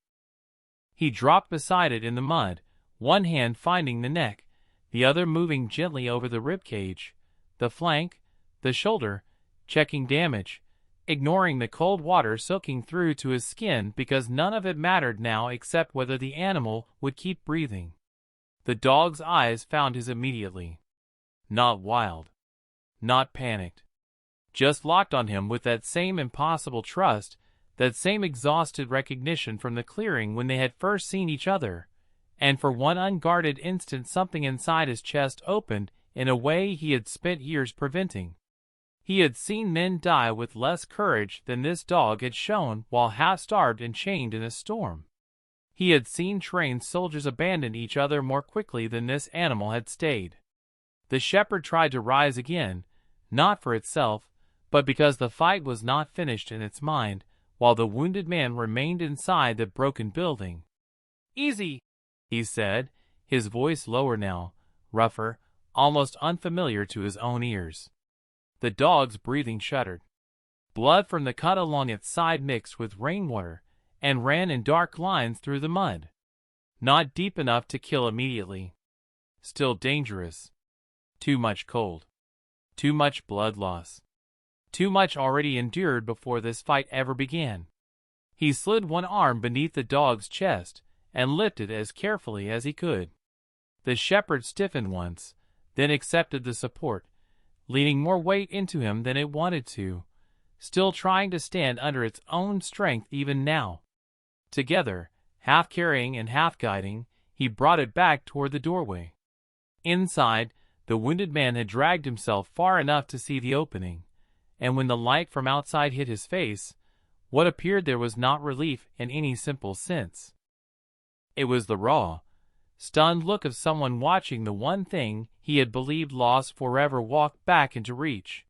[SPEAKER 1] He dropped beside it in the mud, one hand finding the neck, the other moving gently over the ribcage, the flank, the shoulder, checking damage, ignoring the cold water soaking through to his skin because none of it mattered now except whether the animal would keep breathing. The dog's eyes found his immediately. Not wild. Not panicked. Just locked on him with that same impossible trust, that same exhausted recognition from the clearing when they had first seen each other, and for one unguarded instant something inside his chest opened in a way he had spent years preventing. He had seen men die with less courage than this dog had shown while half-starved and chained in a storm. He had seen trained soldiers abandon each other more quickly than this animal had stayed. The shepherd tried to rise again, not for itself, but because the fight was not finished in its mind, while the wounded man remained inside the broken building. "Easy," he said, his voice lower now, rougher, almost unfamiliar to his own ears. The dog's breathing shuddered. Blood from the cut along its side mixed with rainwater and ran in dark lines through the mud. Not deep enough to kill immediately. Still dangerous. Too much cold. Too much blood loss. Too much already endured before this fight ever began. He slid one arm beneath the dog's chest and lifted as carefully as he could. The shepherd stiffened once, then accepted the support, leaning more weight into him than it wanted to, still trying to stand under its own strength even now. Together, half carrying and half guiding, he brought it back toward the doorway. Inside, the wounded man had dragged himself far enough to see the opening, and when the light from outside hit his face, what appeared there was not relief in any simple sense. It was the raw, stunned look of someone watching the one thing he had believed lost forever walked back into reach.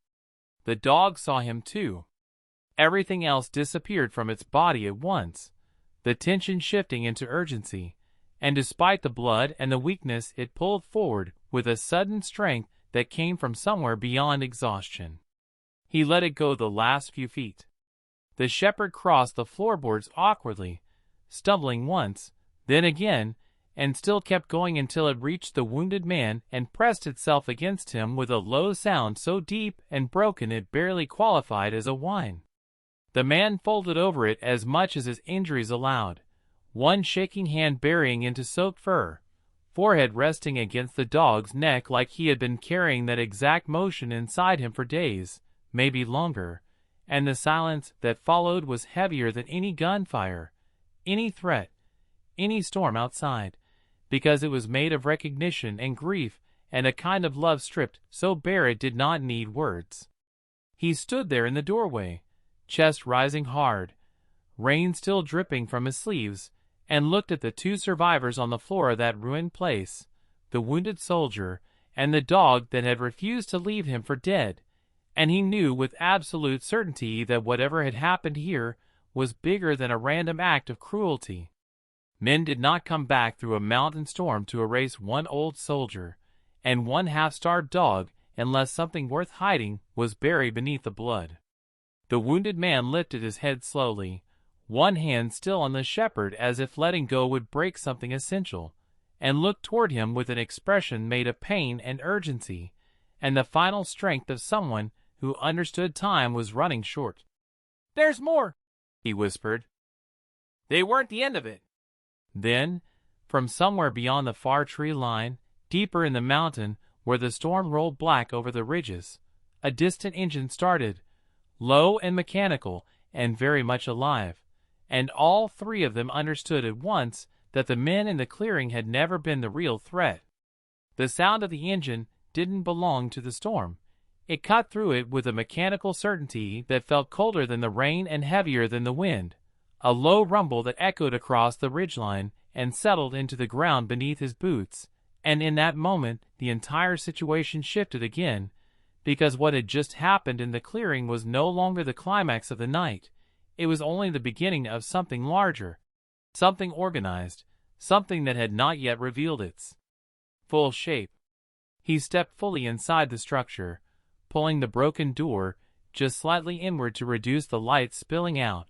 [SPEAKER 1] The dog saw him too. Everything else disappeared from its body at once, the tension shifting into urgency, and despite the blood and the weakness it pulled forward with a sudden strength that came from somewhere beyond exhaustion. He let it go the last few feet. The shepherd crossed the floorboards awkwardly, stumbling once, then again, and still kept going until it reached the wounded man and pressed itself against him with a low sound so deep and broken it barely qualified as a whine. The man folded over it as much as his injuries allowed, one shaking hand burying into soaked fur, forehead resting against the dog's neck like he had been carrying that exact motion inside him for days, maybe longer, and the silence that followed was heavier than any gunfire, any threat, any storm outside, because it was made of recognition and grief and a kind of love stripped so bare it did not need words. He stood there in the doorway, chest rising hard, rain still dripping from his sleeves, and looked at the two survivors on the floor of that ruined place, the wounded soldier and the dog that had refused to leave him for dead, and he knew with absolute certainty that whatever had happened here was bigger than a random act of cruelty. Men did not come back through a mountain storm to erase one old soldier and one half-starved dog unless something worth hiding was buried beneath the blood. The wounded man lifted his head slowly, one hand still on the shepherd as if letting go would break something essential, and looked toward him with an expression made of pain and urgency, and the final strength of someone who understood time was running short. "There's more," he whispered. "They weren't the end of it." Then, from somewhere beyond the far tree line, deeper in the mountain where the storm rolled black over the ridges, a distant engine started, low and mechanical and very much alive, and all three of them understood at once that the men in the clearing had never been the real threat. The sound of the engine didn't belong to the storm. It cut through it with a mechanical certainty that felt colder than the rain and heavier than the wind, a low rumble that echoed across the ridgeline and settled into the ground beneath his boots, and in that moment the entire situation shifted again, because what had just happened in the clearing was no longer the climax of the night. It was only the beginning of something larger, something organized, something that had not yet revealed its full shape. He stepped fully inside the structure, pulling the broken door just slightly inward to reduce the light spilling out,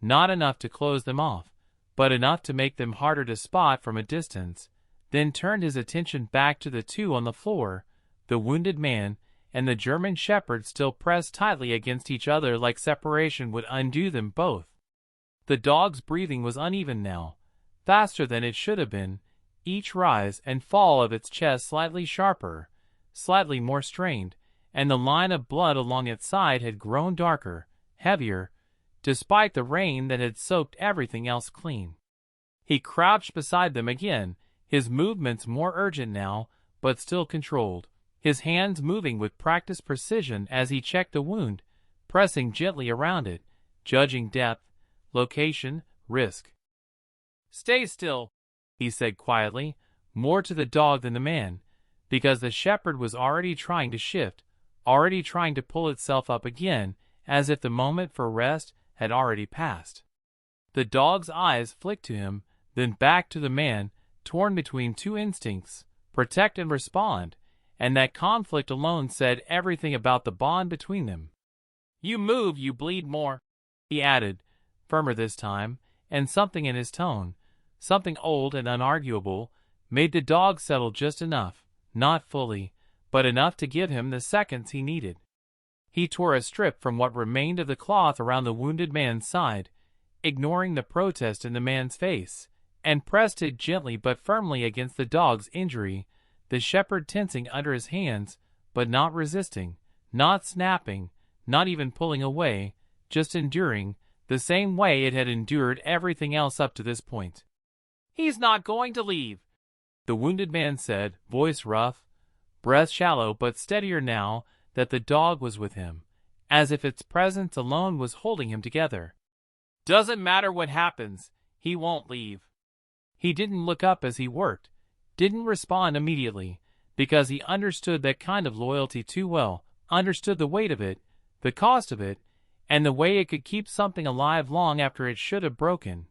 [SPEAKER 1] not enough to close them off, but enough to make them harder to spot from a distance, then turned his attention back to the two on the floor, the wounded man and the German shepherd still pressed tightly against each other like separation would undo them both. The dog's breathing was uneven now, faster than it should have been, each rise and fall of its chest slightly sharper, slightly more strained, and the line of blood along its side had grown darker, heavier, despite the rain that had soaked everything else clean. He crouched beside them again, his movements more urgent now, but still controlled, his hands moving with practiced precision as he checked the wound, pressing gently around it, judging depth, location, risk. "Stay still," he said quietly, more to the dog than the man, because the shepherd was already trying to shift, already trying to pull itself up again, as if the moment for rest had already passed. The dog's eyes flicked to him, then back to the man, torn between two instincts, protect and respond, and that conflict alone said everything about the bond between them. "You move, you bleed more," he added, firmer this time, and something in his tone, something old and unarguable, made the dog settle just enough, not fully, but enough to give him the seconds he needed. He tore a strip from what remained of the cloth around the wounded man's side, ignoring the protest in the man's face, and pressed it gently but firmly against the dog's injury, the shepherd tensing under his hands, but not resisting, not snapping, not even pulling away, just enduring, the same way it had endured everything else up to this point. "He's not going to leave," the wounded man said, voice rough, breath shallow but steadier now that the dog was with him, as if its presence alone was holding him together. "Doesn't matter what happens, he won't leave." He didn't look up as he worked, didn't respond immediately, because he understood that kind of loyalty too well, understood the weight of it, the cost of it, and the way it could keep something alive long after it should have broken.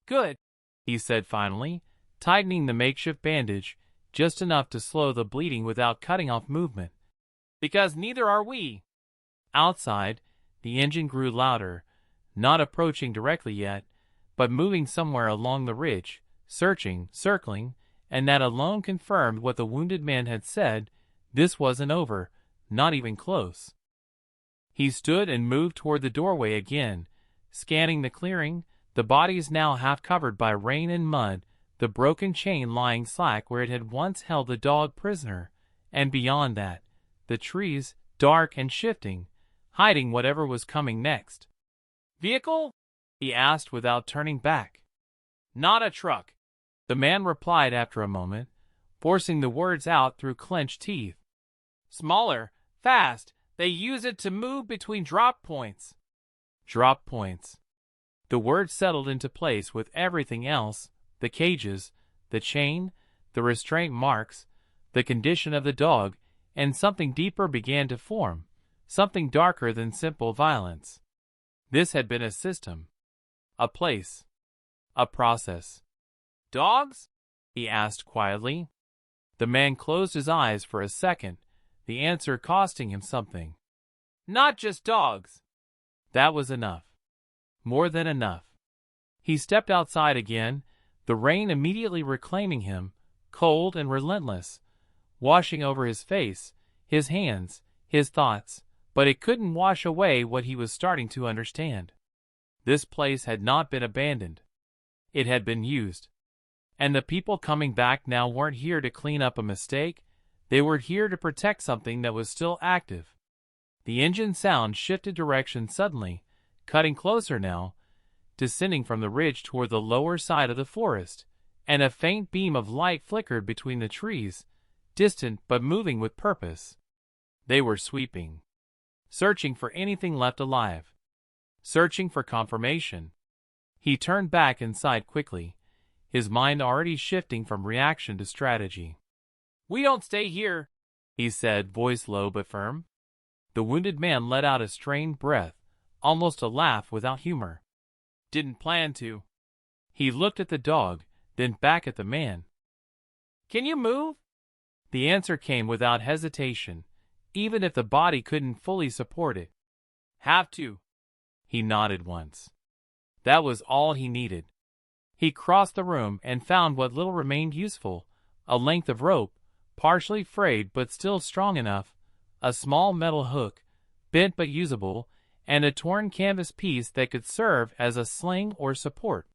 [SPEAKER 1] "Good," he said finally, tightening the makeshift bandage, just enough to slow the bleeding without cutting off movement. "Because neither are we." Outside, the engine grew louder, not approaching directly yet, but moving somewhere along the ridge, searching, circling, and that alone confirmed what the wounded man had said. This wasn't over, not even close. He stood and moved toward the doorway again, scanning the clearing, the bodies now half covered by rain and mud, the broken chain lying slack where it had once held the dog prisoner, and beyond that, the trees, dark and shifting, hiding whatever was coming next. "Vehicle?" he asked without turning back. "Not a truck," the man replied after a moment, forcing the words out through clenched teeth. "Smaller, fast, they use it to move between drop points." Drop points. The word settled into place with everything else, the cages, the chain, the restraint marks, the condition of the dog, and something deeper began to form, something darker than simple violence. This had been a system, a place, a process. "Dogs?" he asked quietly. The man closed his eyes for a second, the answer costing him something. "Not just dogs." That was enough. More than enough. He stepped outside again, the rain immediately reclaiming him, cold and relentless, washing over his face, his hands, his thoughts, but it couldn't wash away what he was starting to understand. This place had not been abandoned. It had been used. And the people coming back now weren't here to clean up a mistake, they were here to protect something that was still active. The engine sound shifted direction suddenly, cutting closer now, descending from the ridge toward the lower side of the forest, and a faint beam of light flickered between the trees, distant but moving with purpose. They were sweeping, searching for anything left alive, searching for confirmation. He turned back inside quickly, his mind already shifting from reaction to strategy. "We don't stay here," he said, voice low but firm. The wounded man let out a strained breath, almost a laugh without humor. "Didn't plan to." He looked at the dog, then back at the man. "Can you move?" The answer came without hesitation, even if the body couldn't fully support it. "Have to." He nodded once. That was all he needed. He crossed the room and found what little remained useful, a length of rope, partially frayed but still strong enough, a small metal hook, bent but usable, and a torn canvas piece that could serve as a sling or support.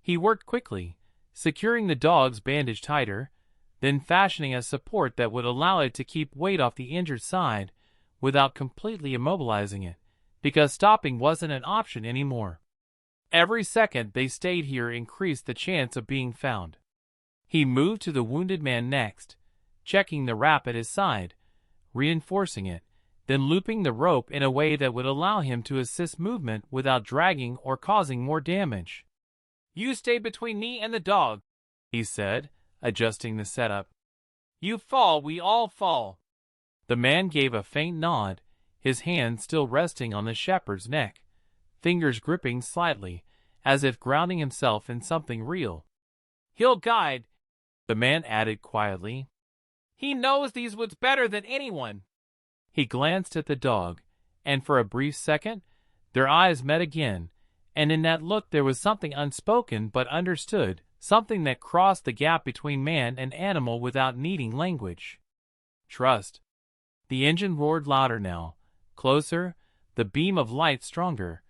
[SPEAKER 1] He worked quickly, securing the dog's bandage tighter, then fashioning a support that would allow it to keep weight off the injured side without completely immobilizing it, because stopping wasn't an option anymore. Every second they stayed here increased the chance of being found. He moved to the wounded man next, checking the wrap at his side, reinforcing it, then looping the rope in a way that would allow him to assist movement without dragging or causing more damage. "You stay between me and the dog," he said, adjusting the setup. "You fall, we all fall." The man gave a faint nod, his hand still resting on the shepherd's neck, fingers gripping slightly, as if grounding himself in something real. "He'll guide," the man added quietly. "He knows these woods better than anyone." He glanced at the dog, and for a brief second, their eyes met again, and in that look there was something unspoken but understood, something that crossed the gap between man and animal without needing language. Trust. The engine roared louder now, closer, the beam of light stronger,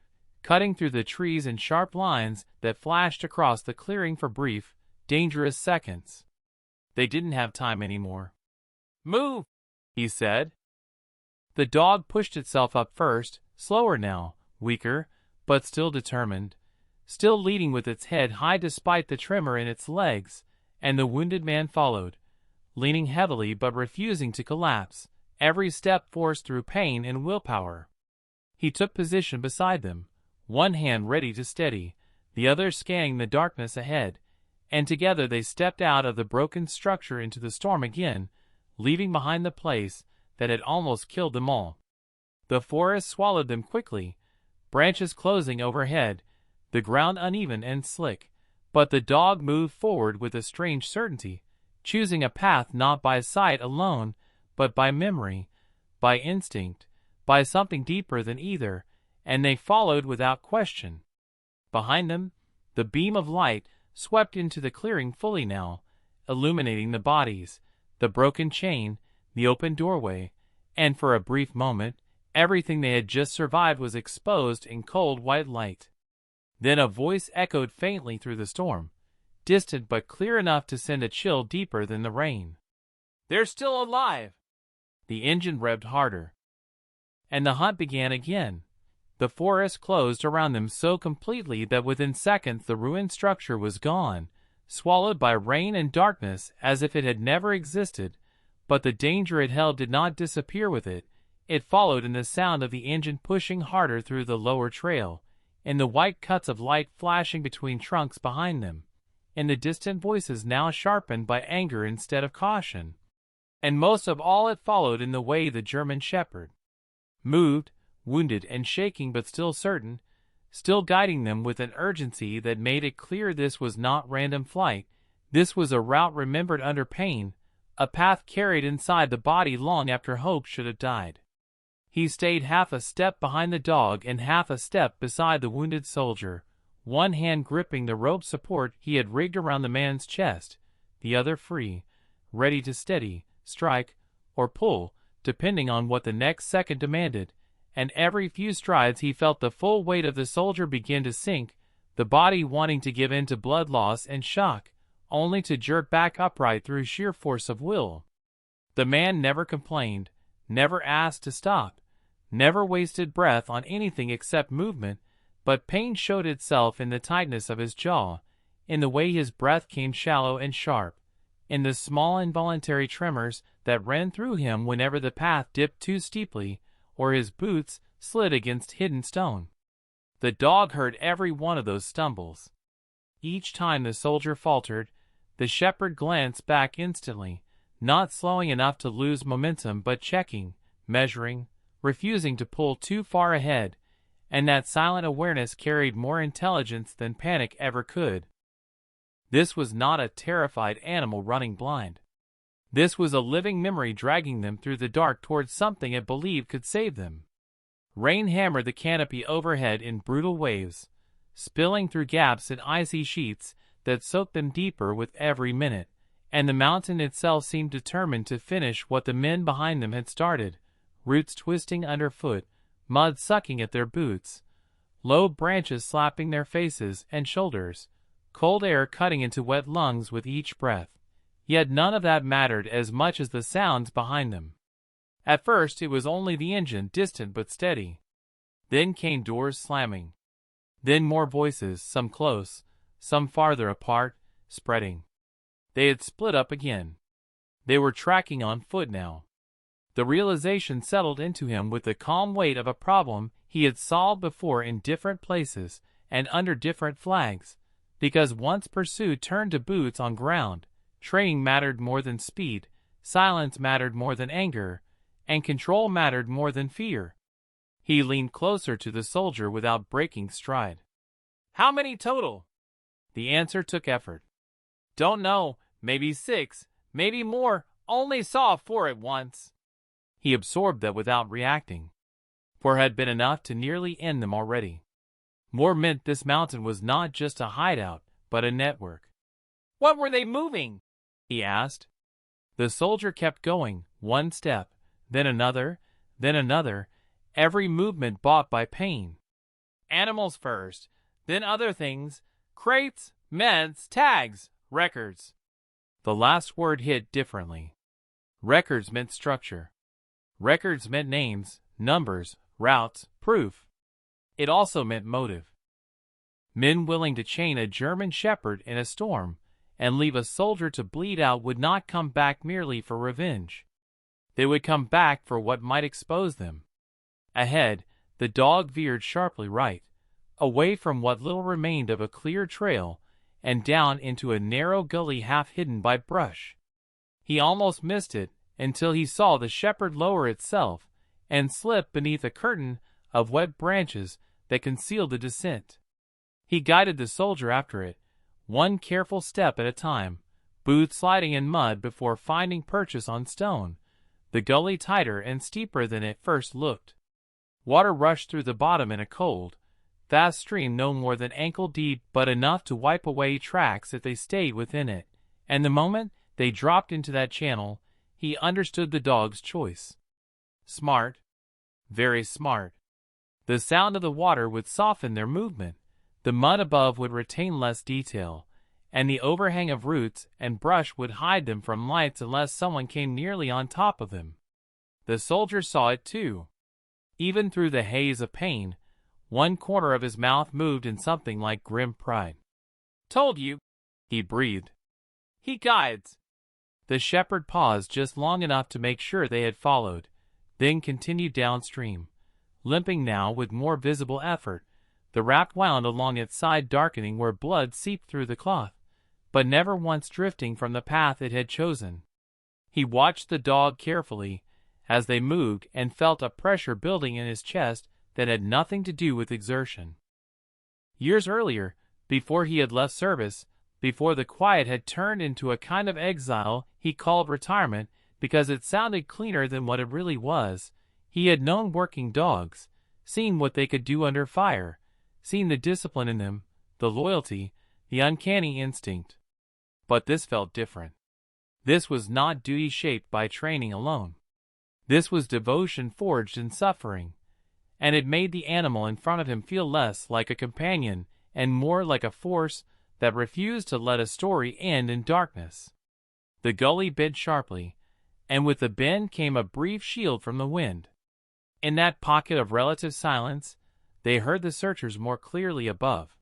[SPEAKER 1] cutting through the trees in sharp lines that flashed across the clearing for brief, dangerous seconds. They didn't have time anymore. "Move," he said. The dog pushed itself up first, slower now, weaker, but still determined, still leading with its head high despite the tremor in its legs, and the wounded man followed, leaning heavily but refusing to collapse, every step forced through pain and willpower. He took position beside them, one hand ready to steady, the other scanning the darkness ahead, and together they stepped out of the broken structure into the storm again, leaving behind the place that had almost killed them all. The forest swallowed them quickly, branches closing overhead, the ground uneven and slick, but the dog moved forward with a strange certainty, choosing a path not by sight alone, but by memory, by instinct, by something deeper than either, and they followed without question. Behind them, the beam of light swept into the clearing fully now, illuminating the bodies, the broken chain, the open doorway, and for a brief moment, everything they had just survived was exposed in cold white light. Then a voice echoed faintly through the storm, distant but clear enough to send a chill deeper than the rain. "They're still alive!" The engine revved harder, and the hunt began again. The forest closed around them so completely that within seconds the ruined structure was gone, swallowed by rain and darkness as if it had never existed, but the danger it held did not disappear with it. It followed in the sound of the engine pushing harder through the lower trail, in the white cuts of light flashing between trunks behind them, in the distant voices now sharpened by anger instead of caution. And most of all it followed in the way the German shepherd moved, wounded and shaking but still certain, still guiding them with an urgency that made it clear this was not random flight, this was a route remembered under pain, a path carried inside the body long after hope should have died. He stayed half a step behind the dog and half a step beside the wounded soldier, one hand gripping the rope support he had rigged around the man's chest, the other free, ready to steady, strike, or pull, depending on what the next second demanded, and every few strides he felt the full weight of the soldier begin to sink, the body wanting to give in to blood loss and shock, only to jerk back upright through sheer force of will. The man never complained, never asked to stop, never wasted breath on anything except movement, but pain showed itself in the tightness of his jaw, in the way his breath came shallow and sharp, in the small involuntary tremors that ran through him whenever the path dipped too steeply, or his boots slid against hidden stone. The dog heard every one of those stumbles. Each time the soldier faltered, the shepherd glanced back instantly, not slowing enough to lose momentum but checking, measuring, refusing to pull too far ahead, and that silent awareness carried more intelligence than panic ever could. This was not a terrified animal running blind. This was a living memory dragging them through the dark towards something it believed could save them. Rain hammered the canopy overhead in brutal waves, spilling through gaps in icy sheets that soaked them deeper with every minute, and the mountain itself seemed determined to finish what the men behind them had started, roots twisting underfoot, mud sucking at their boots, low branches slapping their faces and shoulders, cold air cutting into wet lungs with each breath. Yet none of that mattered as much as the sounds behind them. At first it was only the engine, distant but steady. Then came doors slamming. Then more voices, some close, some farther apart, spreading. They had split up again. They were tracking on foot now. The realization settled into him with the calm weight of a problem he had solved before in different places and under different flags, because once pursuit turned to boots on ground, training mattered more than speed, silence mattered more than anger, and control mattered more than fear. He leaned closer to the soldier without breaking stride. "How many total?" The answer took effort. "Don't know, maybe 6, maybe more, only saw 4 at once." He absorbed that without reacting. 4 had been enough to nearly end them already. More meant this mountain was not just a hideout, but a network. "What were they moving?" he asked. The soldier kept going, one step, then another, every movement bought by pain. "Animals first, then other things, crates, meds, tags, records." The last word hit differently. Records meant structure. Records meant names, numbers, routes, proof. It also meant motive. Men willing to chain a German shepherd in a storm and leave a soldier to bleed out would not come back merely for revenge. They would come back for what might expose them. Ahead, the dog veered sharply right, away from what little remained of a clear trail, and down into a narrow gully half hidden by brush. He almost missed it, until he saw the shepherd lower itself and slip beneath a curtain of wet branches that concealed the descent. He guided the soldier after it, one careful step at a time, boots sliding in mud before finding purchase on stone, the gully tighter and steeper than it first looked. Water rushed through the bottom in a cold, fast stream no more than ankle deep but enough to wipe away tracks if they stayed within it, and the moment they dropped into that channel, he understood the dog's choice. Smart. Very smart. The sound of the water would soften their movement, the mud above would retain less detail, and the overhang of roots and brush would hide them from lights unless someone came nearly on top of them. The soldier saw it too. Even through the haze of pain, one corner of his mouth moved in something like grim pride. "Told you," he breathed. "He guides." The shepherd paused just long enough to make sure they had followed, then continued downstream, limping now with more visible effort. The raft wound along its side, darkening where blood seeped through the cloth, but never once drifting from the path it had chosen. He watched the dog carefully as they moved and felt a pressure building in his chest that had nothing to do with exertion. Years earlier, before he had left service, before the quiet had turned into a kind of exile he called retirement because it sounded cleaner than what it really was, he had known working dogs, seen what they could do under fire, seen the discipline in them, the loyalty, the uncanny instinct. But this felt different. This was not duty shaped by training alone. This was devotion forged in suffering, and it made the animal in front of him feel less like a companion and more like a force that refused to let a story end in darkness. The gully bit sharply, and with the bend came a brief shield from the wind. In that pocket of relative silence, they heard the searchers more clearly above.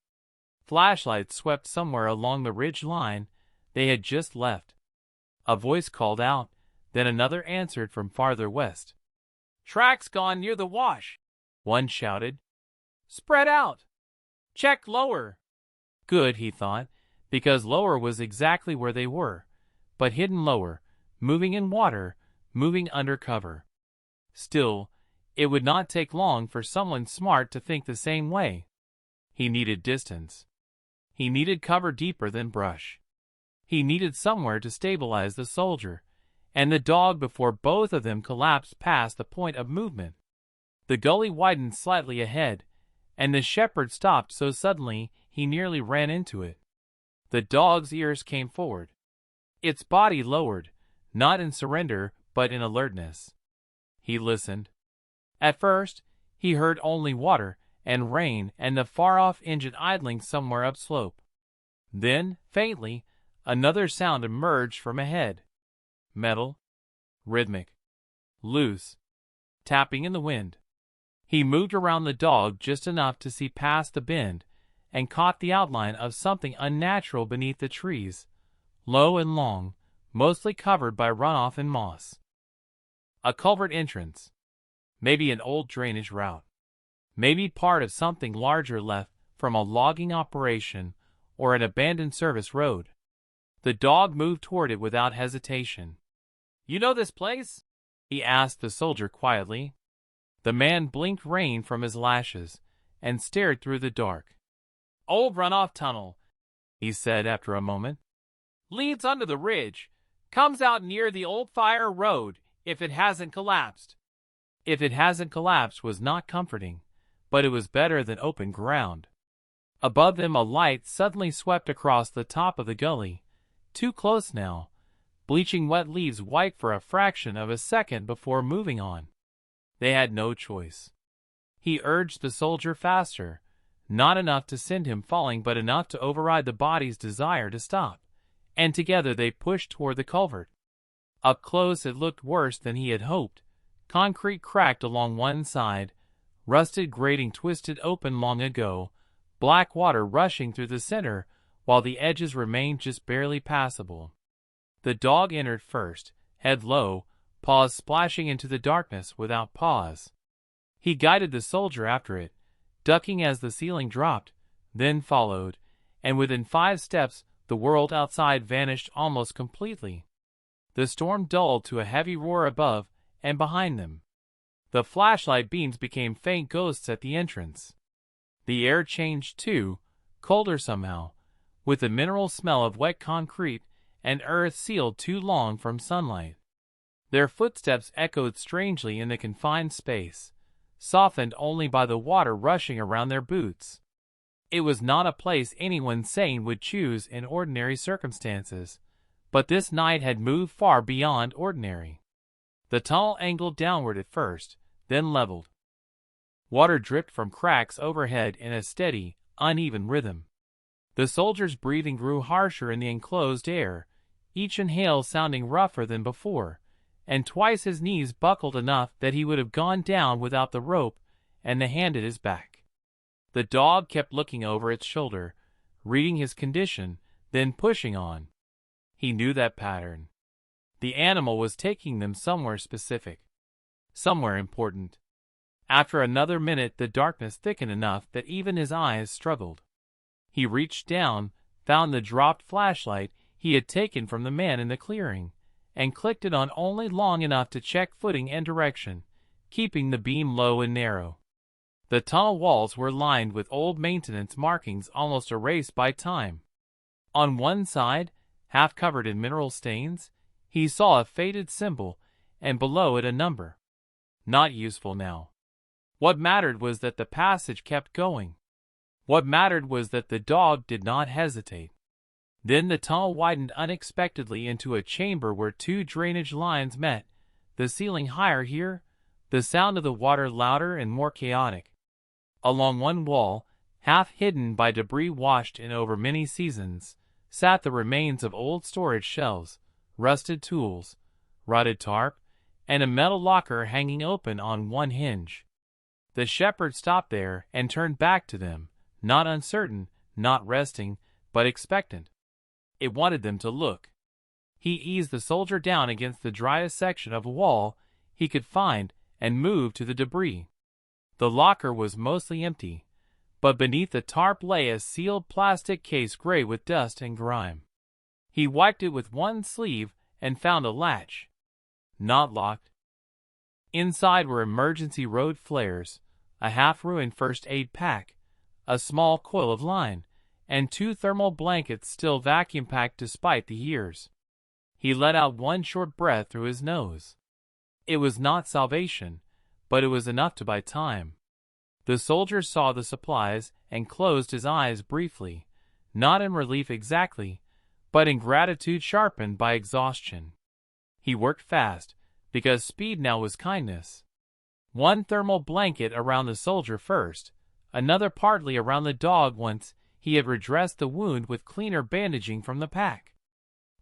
[SPEAKER 1] Flashlights swept somewhere along the ridge line they had just left. A voice called out, then another answered from farther west. "Track's gone near the wash," one shouted. "Spread out. Check lower." Good, he thought, because lower was exactly where they were, but hidden lower, moving in water, moving under cover. Still, it would not take long for someone smart to think the same way. He needed distance. He needed cover deeper than brush. He needed somewhere to stabilize the soldier and the dog before both of them collapsed past the point of movement. The gully widened slightly ahead, and the shepherd stopped so suddenly he nearly ran into it. The dog's ears came forward. Its body lowered, not in surrender but in alertness. He listened. At first, he heard only water and rain and the far-off engine idling somewhere upslope. Then, faintly, another sound emerged from ahead. Metal, rhythmic, loose, tapping in the wind. He moved around the dog just enough to see past the bend and caught the outline of something unnatural beneath the trees, low and long, mostly covered by runoff and moss. A culvert entrance. Maybe an old drainage route. Maybe part of something larger left from a logging operation or an abandoned service road. The dog moved toward it without hesitation. "You know this place?" he asked the soldier quietly. The man blinked rain from his lashes and stared through the dark. "Old runoff tunnel," he said after a moment. "Leads under the ridge. Comes out near the old fire road if it hasn't collapsed." If it hasn't collapsed was not comforting, but it was better than open ground. Above them a light suddenly swept across the top of the gully, too close now, bleaching wet leaves white for a fraction of a second before moving on. They had no choice. He urged the soldier faster, not enough to send him falling but enough to override the body's desire to stop, and together they pushed toward the culvert. Up close it looked worse than he had hoped. Concrete cracked along one side, rusted grating twisted open long ago, black water rushing through the center, while the edges remained just barely passable. The dog entered first, head low, paws splashing into the darkness without pause. He guided the soldier after it, ducking as the ceiling dropped, then followed, and within 5 steps the world outside vanished almost completely. The storm dulled to a heavy roar above and behind them. The flashlight beams became faint ghosts at the entrance. The air changed too, colder somehow, with the mineral smell of wet concrete and earth sealed too long from sunlight. Their footsteps echoed strangely in the confined space, softened only by the water rushing around their boots. It was not a place anyone sane would choose in ordinary circumstances, but this night had moved far beyond ordinary. The tunnel angled downward at first, then leveled. Water dripped from cracks overhead in a steady, uneven rhythm. The soldier's breathing grew harsher in the enclosed air, each inhale sounding rougher than before, and twice his knees buckled enough that he would have gone down without the rope and the hand at his back. The dog kept looking over its shoulder, reading his condition, then pushing on. He knew that pattern. The animal was taking them somewhere specific, somewhere important. After another minute, the darkness thickened enough that even his eyes struggled. He reached down, found the dropped flashlight he had taken from the man in the clearing, and clicked it on only long enough to check footing and direction, keeping the beam low and narrow. The tunnel walls were lined with old maintenance markings almost erased by time. On one side, half covered in mineral stains, he saw a faded symbol, and below it a number. Not useful now. What mattered was that the passage kept going. What mattered was that the dog did not hesitate. Then the tunnel widened unexpectedly into a chamber where two drainage lines met, the ceiling higher here, the sound of the water louder and more chaotic. Along one wall, half hidden by debris washed in over many seasons, sat the remains of old storage shelves, rusted tools, rotted tarp, and a metal locker hanging open on one hinge. The shepherd stopped there and turned back to them, not uncertain, not resting, but expectant. It wanted them to look. He eased the soldier down against the driest section of wall he could find and moved to the debris. The locker was mostly empty, but beneath the tarp lay a sealed plastic case gray with dust and grime. He wiped it with one sleeve and found a latch. Not locked. Inside were emergency road flares, a half-ruined first aid pack, a small coil of line, and two thermal blankets still vacuum-packed despite the years. He let out one short breath through his nose. It was not salvation, but it was enough to buy time. The soldier saw the supplies and closed his eyes briefly, not in relief exactly, but in gratitude sharpened by exhaustion. He worked fast, because speed now was kindness. One thermal blanket around the soldier first, another partly around the dog once he had redressed the wound with cleaner bandaging from the pack.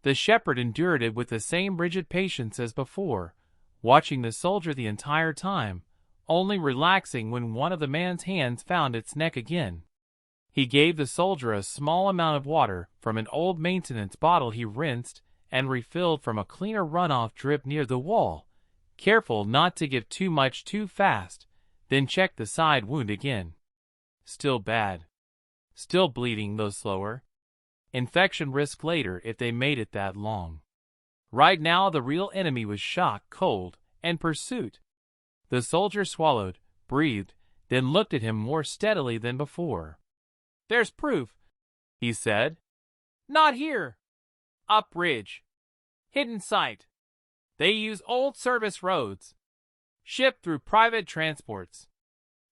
[SPEAKER 1] The shepherd endured it with the same rigid patience as before, watching the soldier the entire time, only relaxing when one of the man's hands found its neck again. He gave the soldier a small amount of water from an old maintenance bottle he rinsed and refilled from a cleaner runoff drip near the wall, careful not to give too much too fast, then checked the side wound again. Still bad. Still bleeding, though slower. Infection risk later if they made it that long. Right now the real enemy was shock, cold, and pursuit. The soldier swallowed, breathed, then looked at him more steadily than before. "There's proof," he said. "Not here. Up ridge. Hidden site. They use old service roads. Shipped through private transports.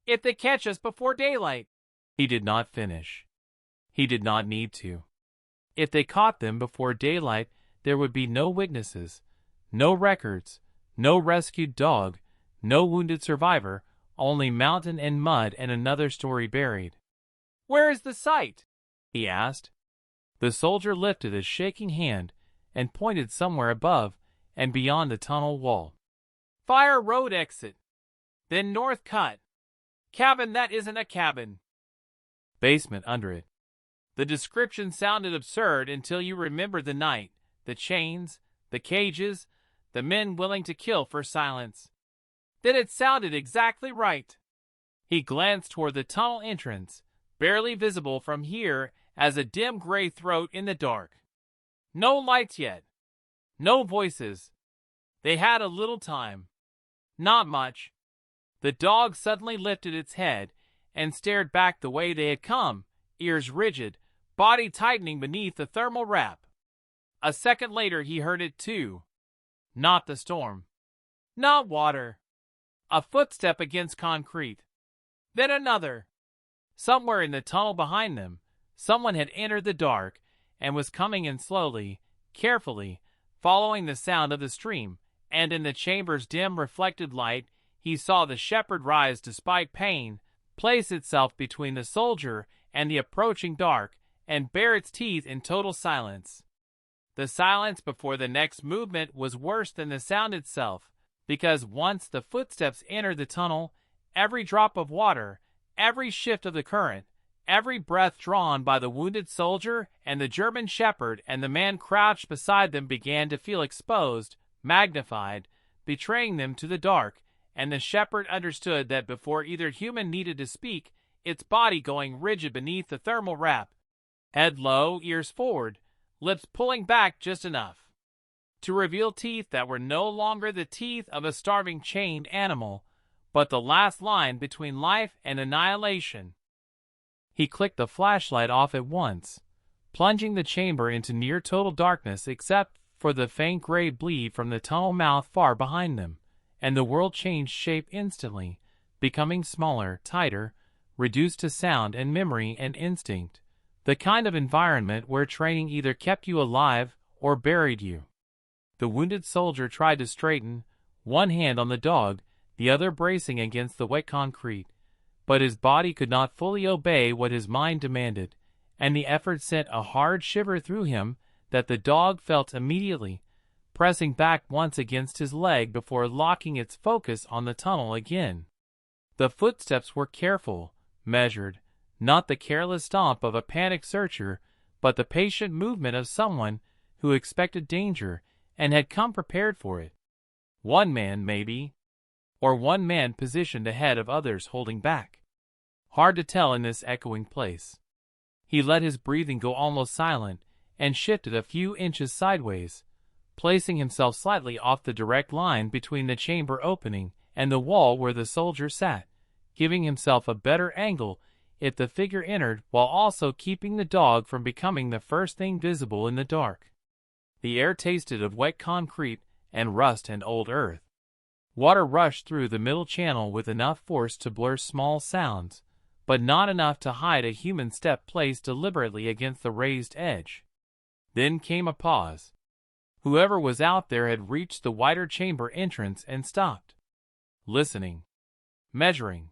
[SPEAKER 1] If they catch us before daylight." He did not finish. He did not need to. If they caught them before daylight, there would be no witnesses, no records, no rescued dog, no wounded survivor, only mountain and mud and another story buried. "Where is the site?" he asked. The soldier lifted a shaking hand and pointed somewhere above and beyond the tunnel wall. "Fire road exit. Then north cut. Cabin that isn't a cabin. Basement under it." The description sounded absurd until you remembered the night, the chains, the cages, the men willing to kill for silence. Then it sounded exactly right. He glanced toward the tunnel entrance, barely visible from here as a dim gray throat in the dark. No lights yet. No voices. They had a little time. Not much. The dog suddenly lifted its head and stared back the way they had come, ears rigid, body tightening beneath the thermal wrap. A second later he heard it too. Not the storm. Not water. A footstep against concrete. Then another. Somewhere in the tunnel behind them, someone had entered the dark and was coming in slowly, carefully, following the sound of the stream, and in the chamber's dim reflected light he saw the shepherd rise despite pain, place itself between the soldier and the approaching dark, and bare its teeth in total silence. The silence before the next movement was worse than the sound itself, because once the footsteps entered the tunnel, every drop of water, every shift of the current, every breath drawn by the wounded soldier and the German shepherd and the man crouched beside them began to feel exposed, magnified, betraying them to the dark, and the shepherd understood that before either human needed to speak, its body going rigid beneath the thermal wrap, head low, ears forward, lips pulling back just enough to reveal teeth that were no longer the teeth of a starving chained animal, but the last line between life and annihilation. He clicked the flashlight off at once, plunging the chamber into near total darkness except for the faint gray bleed from the tunnel mouth far behind them, and the world changed shape instantly, becoming smaller, tighter, reduced to sound and memory and instinct, the kind of environment where training either kept you alive or buried you. The wounded soldier tried to straighten, one hand on the dog, the other bracing against the wet concrete, but his body could not fully obey what his mind demanded, and the effort sent a hard shiver through him that the dog felt immediately, pressing back once against his leg before locking its focus on the tunnel again. The footsteps were careful, measured, not the careless stomp of a panicked searcher, but the patient movement of someone who expected danger and had come prepared for it. One man, maybe, or one man positioned ahead of others holding back. Hard to tell in this echoing place. He let his breathing go almost silent and shifted a few inches sideways, placing himself slightly off the direct line between the chamber opening and the wall where the soldier sat, giving himself a better angle if the figure entered while also keeping the dog from becoming the first thing visible in the dark. The air tasted of wet concrete and rust and old earth. Water rushed through the middle channel with enough force to blur small sounds, but not enough to hide a human step placed deliberately against the raised edge. Then came a pause. Whoever was out there had reached the wider chamber entrance and stopped. Listening. Measuring.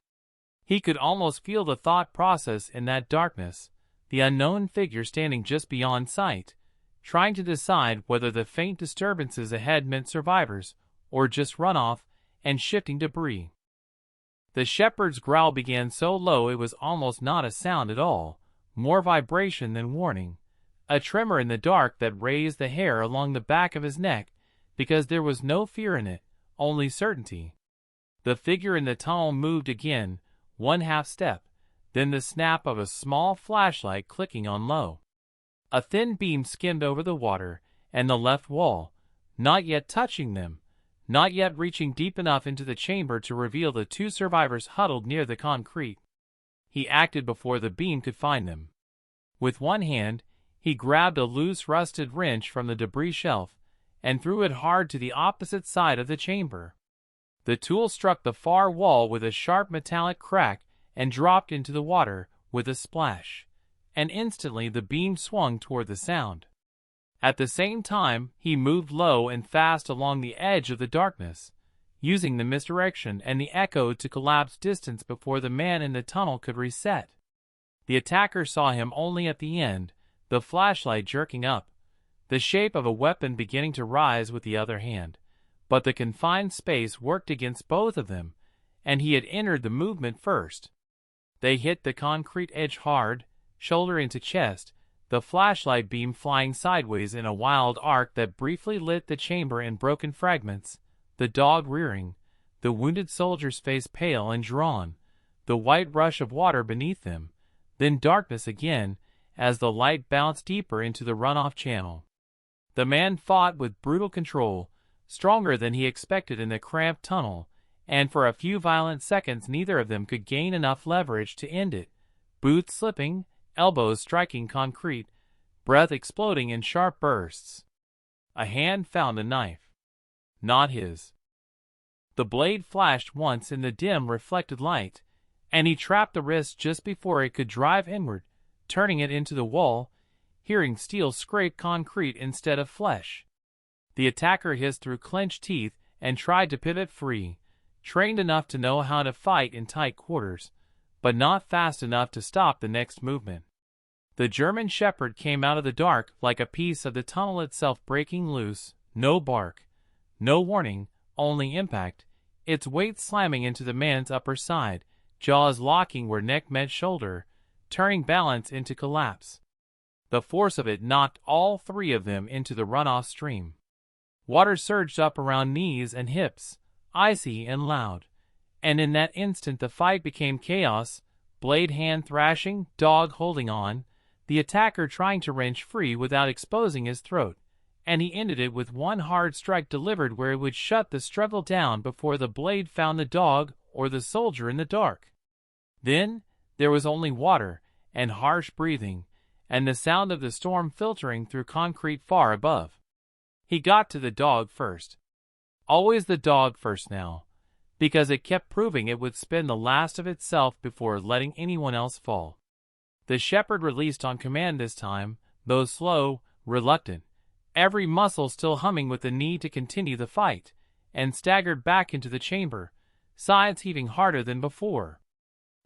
[SPEAKER 1] He could almost feel the thought process in that darkness, the unknown figure standing just beyond sight, trying to decide whether the faint disturbances ahead meant survivors or just runoff and shifting debris. The shepherd's growl began so low it was almost not a sound at all, more vibration than warning, a tremor in the dark that raised the hair along the back of his neck because there was no fear in it, only certainty. The figure in the tunnel moved again, one half step, then the snap of a small flashlight clicking on low. A thin beam skimmed over the water and the left wall, not yet touching them, not yet reaching deep enough into the chamber to reveal the two survivors huddled near the concrete. He acted before the beam could find them. With one hand, he grabbed a loose rusted wrench from the debris shelf and threw it hard to the opposite side of the chamber. The tool struck the far wall with a sharp metallic crack and dropped into the water with a splash, and instantly the beam swung toward the sound. At the same time, he moved low and fast along the edge of the darkness, using the misdirection and the echo to collapse distance before the man in the tunnel could reset. The attacker saw him only at the end, the flashlight jerking up, the shape of a weapon beginning to rise with the other hand, but the confined space worked against both of them, and he had entered the movement first. They hit the concrete edge hard, shoulder into chest, the flashlight beam flying sideways in a wild arc that briefly lit the chamber in broken fragments, the dog rearing, the wounded soldier's face pale and drawn, the white rush of water beneath them, then darkness again as the light bounced deeper into the runoff channel. The man fought with brutal control, stronger than he expected in the cramped tunnel, and for a few violent seconds neither of them could gain enough leverage to end it. Boots slipping, elbows striking concrete, breath exploding in sharp bursts. A hand found a knife. Not his. The blade flashed once in the dim reflected light, and he trapped the wrist just before it could drive inward, turning it into the wall, hearing steel scrape concrete instead of flesh. The attacker hissed through clenched teeth and tried to pivot free, trained enough to know how to fight in tight quarters, but not fast enough to stop the next movement. The German Shepherd came out of the dark like a piece of the tunnel itself breaking loose, no bark, no warning, only impact, its weight slamming into the man's upper side, jaws locking where neck met shoulder, turning balance into collapse. The force of it knocked all three of them into the runoff stream. Water surged up around knees and hips, icy and loud, and in that instant the fight became chaos, blade hand thrashing, dog holding on, the attacker trying to wrench free without exposing his throat, and he ended it with one hard strike delivered where it would shut the struggle down before the blade found the dog or the soldier in the dark. Then there was only water and harsh breathing, and the sound of the storm filtering through concrete far above. He got to the dog first. Always the dog first now, because it kept proving it would spend the last of itself before letting anyone else fall. The shepherd released on command this time, though slow, reluctant, every muscle still humming with the need to continue the fight, and staggered back into the chamber, sides heaving harder than before.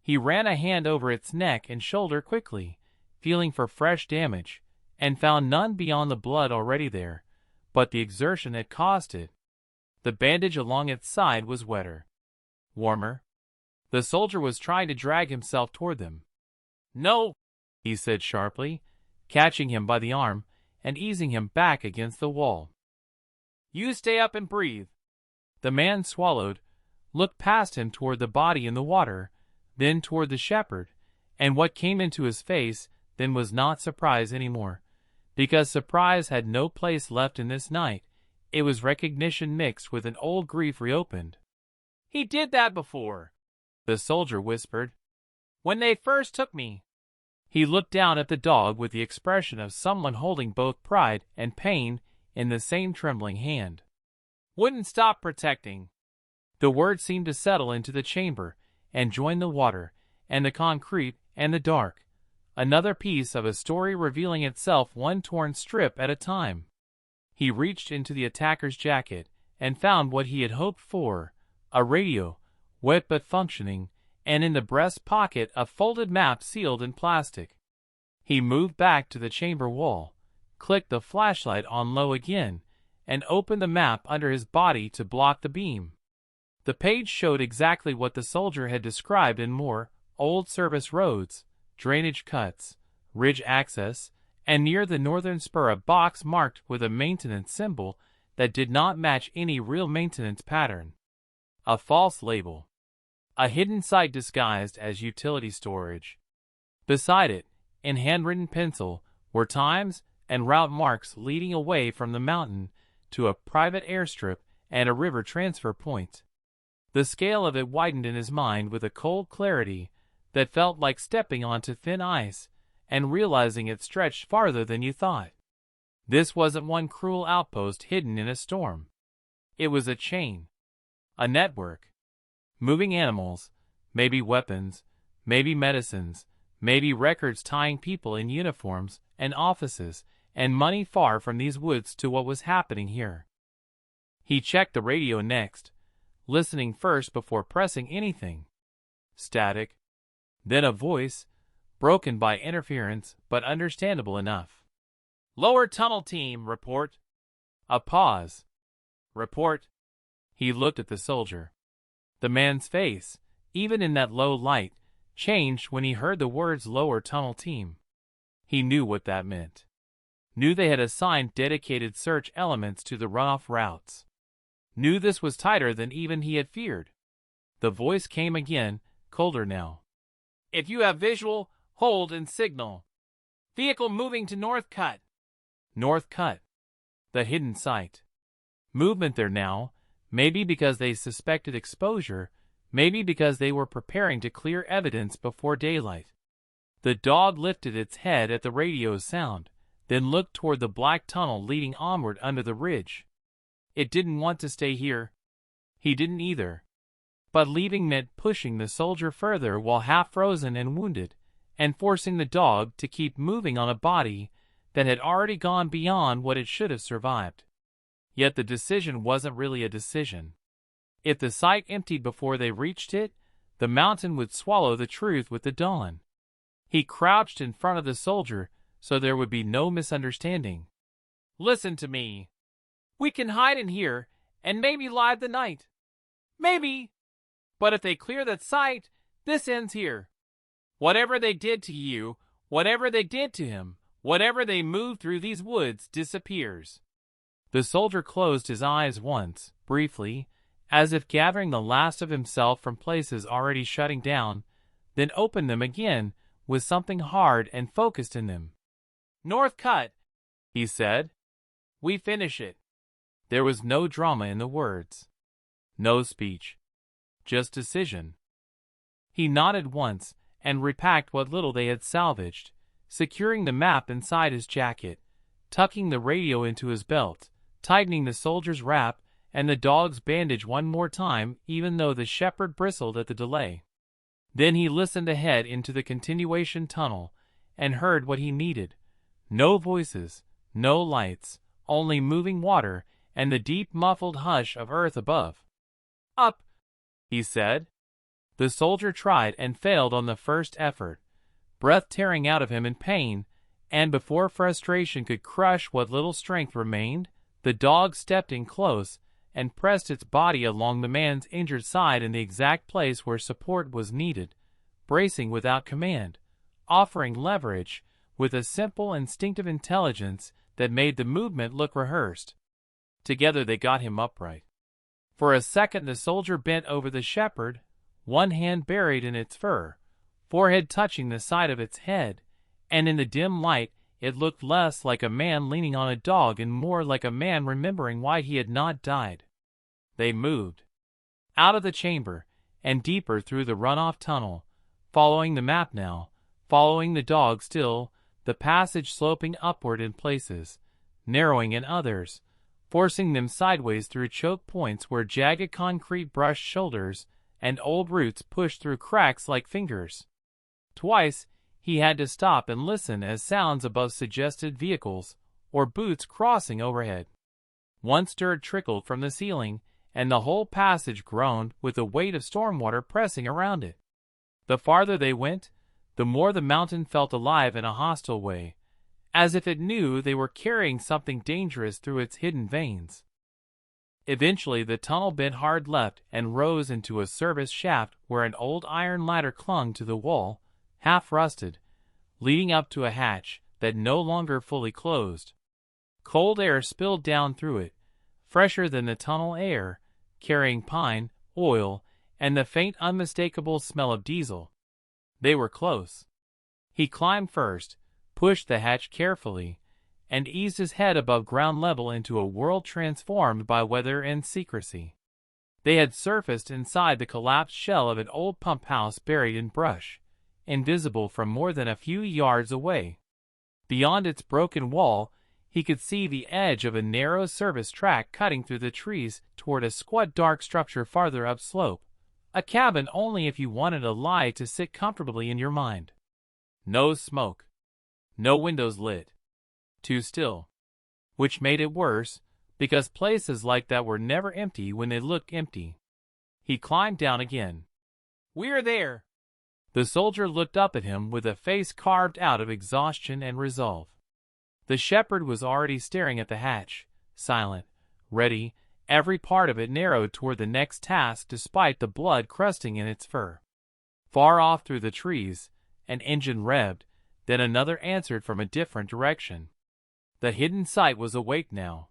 [SPEAKER 1] He ran a hand over its neck and shoulder quickly, feeling for fresh damage, and found none beyond the blood already there, but the exertion had caused it. The bandage along its side was wetter. Warmer. The soldier was trying to drag himself toward them. "No," he said sharply, catching him by the arm and easing him back against the wall. "You stay up and breathe." The man swallowed, looked past him toward the body in the water, then toward the shepherd, and what came into his face then was not surprise anymore, because surprise had no place left in this night. It was recognition mixed with an old grief reopened. "He did that before," the soldier whispered. "When they first took me." He looked down at the dog with the expression of someone holding both pride and pain in the same trembling hand. "Wouldn't stop protecting." The word seemed to settle into the chamber and join the water and the concrete and the dark. Another piece of a story revealing itself one torn strip at a time. He reached into the attacker's jacket and found what he had hoped for, a radio, wet but functioning, and in the breast pocket a folded map sealed in plastic. He moved back to the chamber wall, clicked the flashlight on low again, and opened the map under his body to block the beam. The page showed exactly what the soldier had described and more: old service roads, drainage cuts, ridge access, and near the northern spur a box marked with a maintenance symbol that did not match any real maintenance pattern. A false label. A hidden site disguised as utility storage. Beside it, in handwritten pencil, were times and route marks leading away from the mountain to a private airstrip and a river transfer point. The scale of it widened in his mind with a cold clarity that felt like stepping onto thin ice and realizing it stretched farther than you thought. This wasn't one cruel outpost hidden in a storm. It was a chain. A network. Moving animals, maybe weapons, maybe medicines, maybe records tying people in uniforms and offices and money far from these woods to what was happening here. He checked the radio next, listening first before pressing anything. Static. Then a voice, broken by interference but understandable enough. "Lower tunnel team, report." A pause. "Report." He looked at the soldier. The man's face, even in that low light, changed when he heard the words lower tunnel team. He knew what that meant. Knew they had assigned dedicated search elements to the runoff routes. Knew this was tighter than even he had feared. The voice came again, colder now. "If you have visual, hold and signal. Vehicle moving to North Cut." North Cut. The hidden sight. Movement there now, maybe because they suspected exposure, maybe because they were preparing to clear evidence before daylight. The dog lifted its head at the radio's sound, then looked toward the black tunnel leading onward under the ridge. It didn't want to stay here. He didn't either. But leaving meant pushing the soldier further while half frozen and wounded, and forcing the dog to keep moving on a body that had already gone beyond what it should have survived. Yet the decision wasn't really a decision. If the site emptied before they reached it, the mountain would swallow the truth with the dawn. He crouched in front of the soldier so there would be no misunderstanding. "Listen to me. We can hide in here and maybe lie the night. Maybe. But if they clear that site, this ends here. Whatever they did to you, whatever they did to him, whatever they moved through these woods disappears." The soldier closed his eyes once, briefly, as if gathering the last of himself from places already shutting down, then opened them again with something hard and focused in them. "North Cut," he said. "We finish it." There was no drama in the words. No speech. Just decision. He nodded once and repacked what little they had salvaged, securing the map inside his jacket, tucking the radio into his belt, tightening the soldier's wrap and the dog's bandage one more time, even though the shepherd bristled at the delay. Then he listened ahead into the continuation tunnel and heard what he needed. No voices, no lights, only moving water and the deep muffled hush of earth above. "Up," he said. The soldier tried and failed on the first effort, breath tearing out of him in pain, and before frustration could crush what little strength remained, the dog stepped in close and pressed its body along the man's injured side in the exact place where support was needed, bracing without command, offering leverage with a simple instinctive intelligence that made the movement look rehearsed. Together they got him upright. For a second the soldier bent over the shepherd, one hand buried in its fur, forehead touching the side of its head, and in the dim light it looked less like a man leaning on a dog and more like a man remembering why he had not died. They moved. Out of the chamber, and deeper through the runoff tunnel, following the map now, following the dog still, the passage sloping upward in places, narrowing in others, forcing them sideways through choke points where jagged concrete brushed shoulders and old roots pushed through cracks like fingers. Twice he had to stop and listen as sounds above suggested vehicles or boots crossing overhead. Once dirt trickled from the ceiling, and the whole passage groaned with the weight of stormwater pressing around it. The farther they went, the more the mountain felt alive in a hostile way, as if it knew they were carrying something dangerous through its hidden veins. Eventually the tunnel bent hard left and rose into a service shaft where an old iron ladder clung to the wall, half rusted, leading up to a hatch that no longer fully closed. Cold air spilled down through it, fresher than the tunnel air, carrying pine, oil, and the faint unmistakable smell of diesel. They were close. He climbed first, pushed the hatch carefully, and eased his head above ground level into a world transformed by weather and secrecy. They had surfaced inside the collapsed shell of an old pump house buried in brush, invisible from more than a few yards away. Beyond its broken wall, he could see the edge of a narrow service track cutting through the trees toward a squat dark structure farther upslope, a cabin only if you wanted a lie to sit comfortably in your mind. No smoke. No windows lit. Too still. Which made it worse, because places like that were never empty when they looked empty. He climbed down again. "We're there." The soldier looked up at him with a face carved out of exhaustion and resolve. The shepherd was already staring at the hatch, silent, ready, every part of it narrowed toward the next task despite the blood crusting in its fur. Far off through the trees, an engine revved, then another answered from a different direction. The hidden sight was awake now.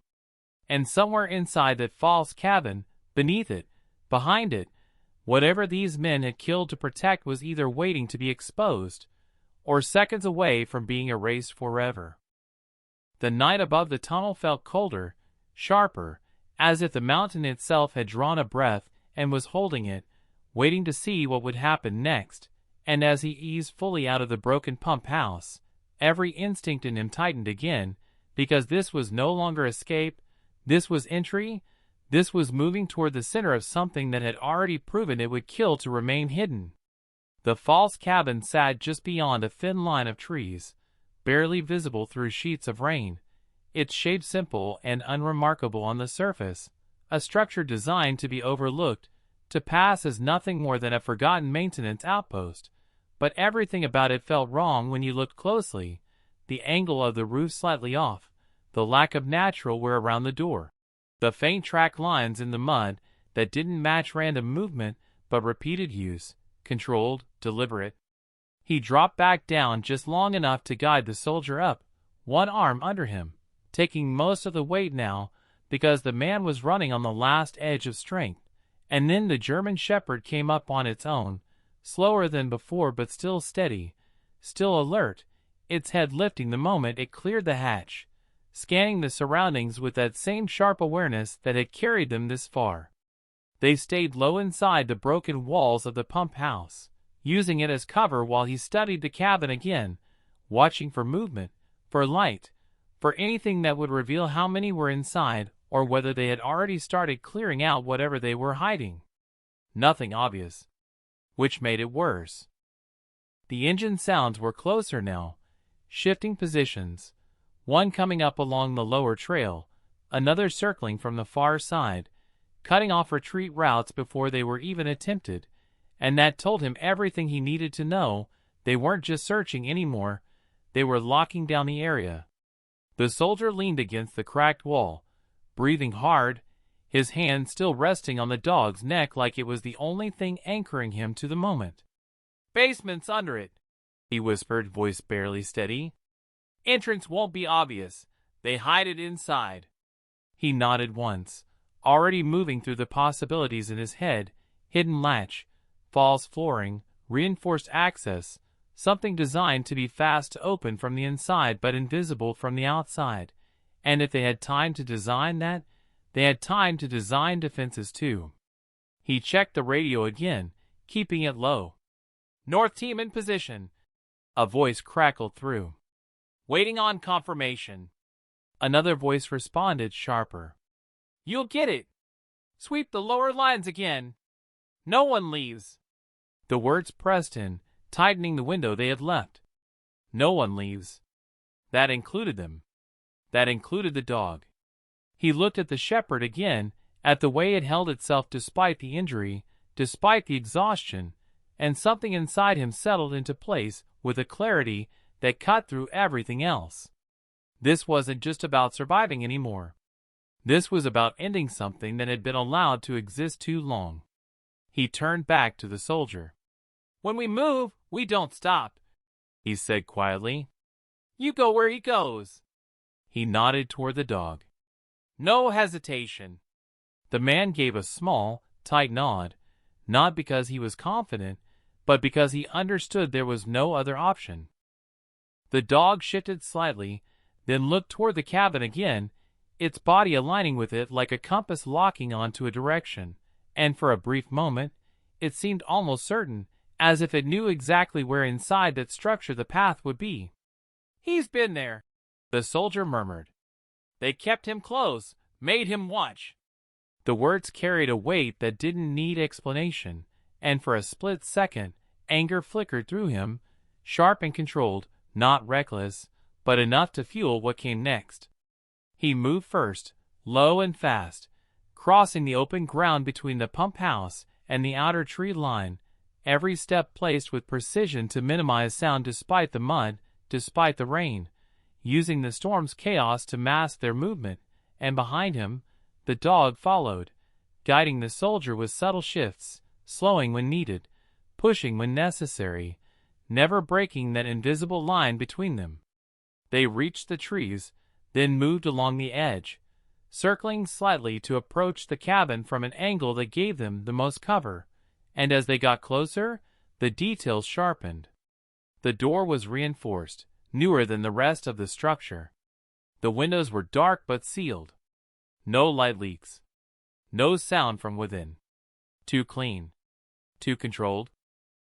[SPEAKER 1] And somewhere inside that false cabin, beneath it, behind it, whatever these men had killed to protect was either waiting to be exposed, or seconds away from being erased forever. The night above the tunnel felt colder, sharper, as if the mountain itself had drawn a breath and was holding it, waiting to see what would happen next. And as he eased fully out of the broken pump house, every instinct in him tightened again, because this was no longer escape, this was entry, this was moving toward the center of something that had already proven it would kill to remain hidden. The false cabin sat just beyond a thin line of trees, barely visible through sheets of rain, its shape simple and unremarkable on the surface, a structure designed to be overlooked, to pass as nothing more than a forgotten maintenance outpost. But everything about it felt wrong when you looked closely. The angle of the roof slightly off, the lack of natural wear around the door, the faint track lines in the mud that didn't match random movement but repeated use, controlled, deliberate. He dropped back down just long enough to guide the soldier up, one arm under him, taking most of the weight now because the man was running on the last edge of strength. And then the German Shepherd came up on its own, slower than before but still steady, still alert, its head lifting the moment it cleared the hatch, scanning the surroundings with that same sharp awareness that had carried them this far. They stayed low inside the broken walls of the pump house, using it as cover while he studied the cabin again, watching for movement, for light, for anything that would reveal how many were inside or whether they had already started clearing out whatever they were hiding. Nothing obvious, which made it worse. The engine sounds were closer now, shifting positions, one coming up along the lower trail, another circling from the far side, cutting off retreat routes before they were even attempted, and that told him everything he needed to know. They weren't just searching anymore, they were locking down the area. The soldier leaned against the cracked wall, breathing hard, his hand still resting on the dog's neck like it was the only thing anchoring him to the moment. "Basement's under it," he whispered, voice barely steady. "Entrance won't be obvious. They hide it inside." He nodded once, already moving through the possibilities in his head, hidden latch, false flooring, reinforced access, something designed to be fast to open from the inside but invisible from the outside. And if they had time to design that, they had time to design defenses too. He checked the radio again, keeping it low. "North team in position," a voice crackled through. "Waiting on confirmation." Another voice responded, sharper. "You'll get it. Sweep the lower lines again. No one leaves." The words pressed in, tightening the window they had left. No one leaves. That included them. That included the dog. He looked at the Shepherd again, at the way it held itself despite the injury, despite the exhaustion, and something inside him settled into place with a clarity that cut through everything else. This wasn't just about surviving anymore. This was about ending something that had been allowed to exist too long. He turned back to the soldier. "When we move, we don't stop," he said quietly. "You go where he goes." He nodded toward the dog. "No hesitation." The man gave a small, tight nod, not because he was confident, but because he understood there was no other option. The dog shifted slightly, then looked toward the cabin again, its body aligning with it like a compass locking onto a direction, and for a brief moment, it seemed almost certain, as if it knew exactly where inside that structure the path would be. "He's been there," the soldier murmured. "They kept him close, made him watch." The words carried a weight that didn't need explanation, and for a split second, anger flickered through him, sharp and controlled, not reckless, but enough to fuel what came next. He moved first, low and fast, crossing the open ground between the pump house and the outer tree line, every step placed with precision to minimize sound despite the mud, despite the rain, using the storm's chaos to mask their movement, and behind him, the dog followed, guiding the soldier with subtle shifts, slowing when needed, pushing when necessary, never breaking that invisible line between them. They reached the trees, then moved along the edge, circling slightly to approach the cabin from an angle that gave them the most cover, and as they got closer, the details sharpened. The door was reinforced, newer than the rest of the structure. The windows were dark but sealed. No light leaks. No sound from within. Too clean. Too controlled.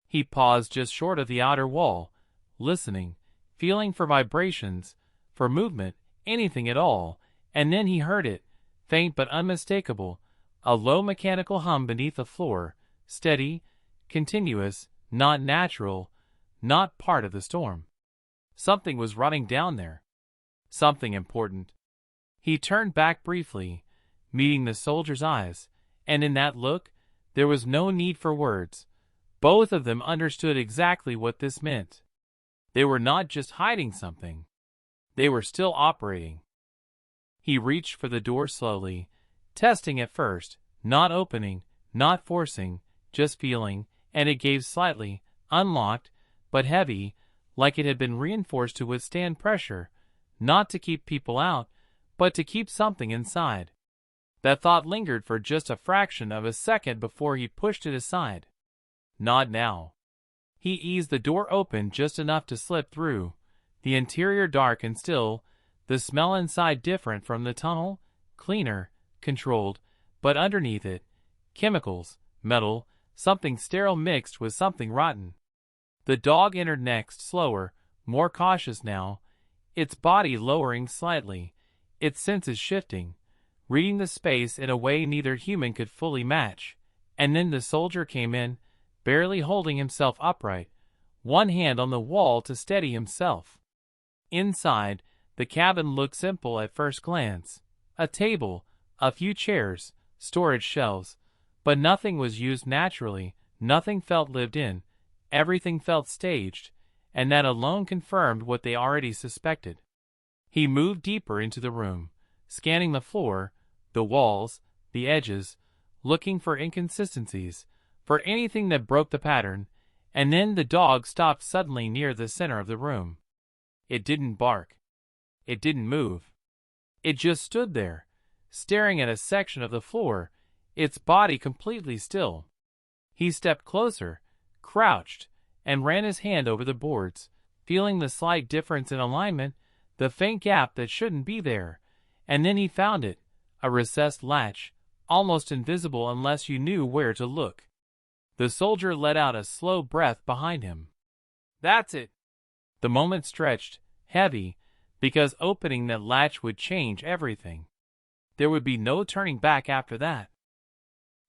[SPEAKER 1] He paused just short of the outer wall, listening, feeling for vibrations, for movement, anything at all, and then he heard it, faint but unmistakable, a low mechanical hum beneath the floor, steady, continuous, not natural, not part of the storm. Something was running down there. Something important. He turned back briefly, meeting the soldier's eyes, and in that look, there was no need for words. Both of them understood exactly what this meant. They were not just hiding something. They were still operating. He reached for the door slowly, testing at first, not opening, not forcing, just feeling, and it gave slightly, unlocked, but heavy, like it had been reinforced to withstand pressure, not to keep people out, but to keep something inside. That thought lingered for just a fraction of a second before he pushed it aside. Not now. He eased the door open just enough to slip through, the interior dark and still, the smell inside different from the tunnel, cleaner, controlled, but underneath it, chemicals, metal, something sterile mixed with something rotten. The dog entered next, slower, more cautious now, its body lowering slightly, its senses shifting, reading the space in a way neither human could fully match, and then the soldier came in, barely holding himself upright, one hand on the wall to steady himself. Inside, the cabin looked simple at first glance. A table, a few chairs, storage shelves, but nothing was used naturally, nothing felt lived in, everything felt staged, and that alone confirmed what they already suspected. He moved deeper into the room, scanning the floor, the walls, the edges, looking for inconsistencies, for anything that broke the pattern, and then the dog stopped suddenly near the center of the room. It didn't bark. It didn't move. It just stood there, staring at a section of the floor, its body completely still. He stepped closer, crouched, and ran his hand over the boards, feeling the slight difference in alignment, the faint gap that shouldn't be there, and then he found it, a recessed latch, almost invisible unless you knew where to look. The soldier let out a slow breath behind him. That's it. The moment stretched, heavy, because opening that latch would change everything. There would be no turning back after that.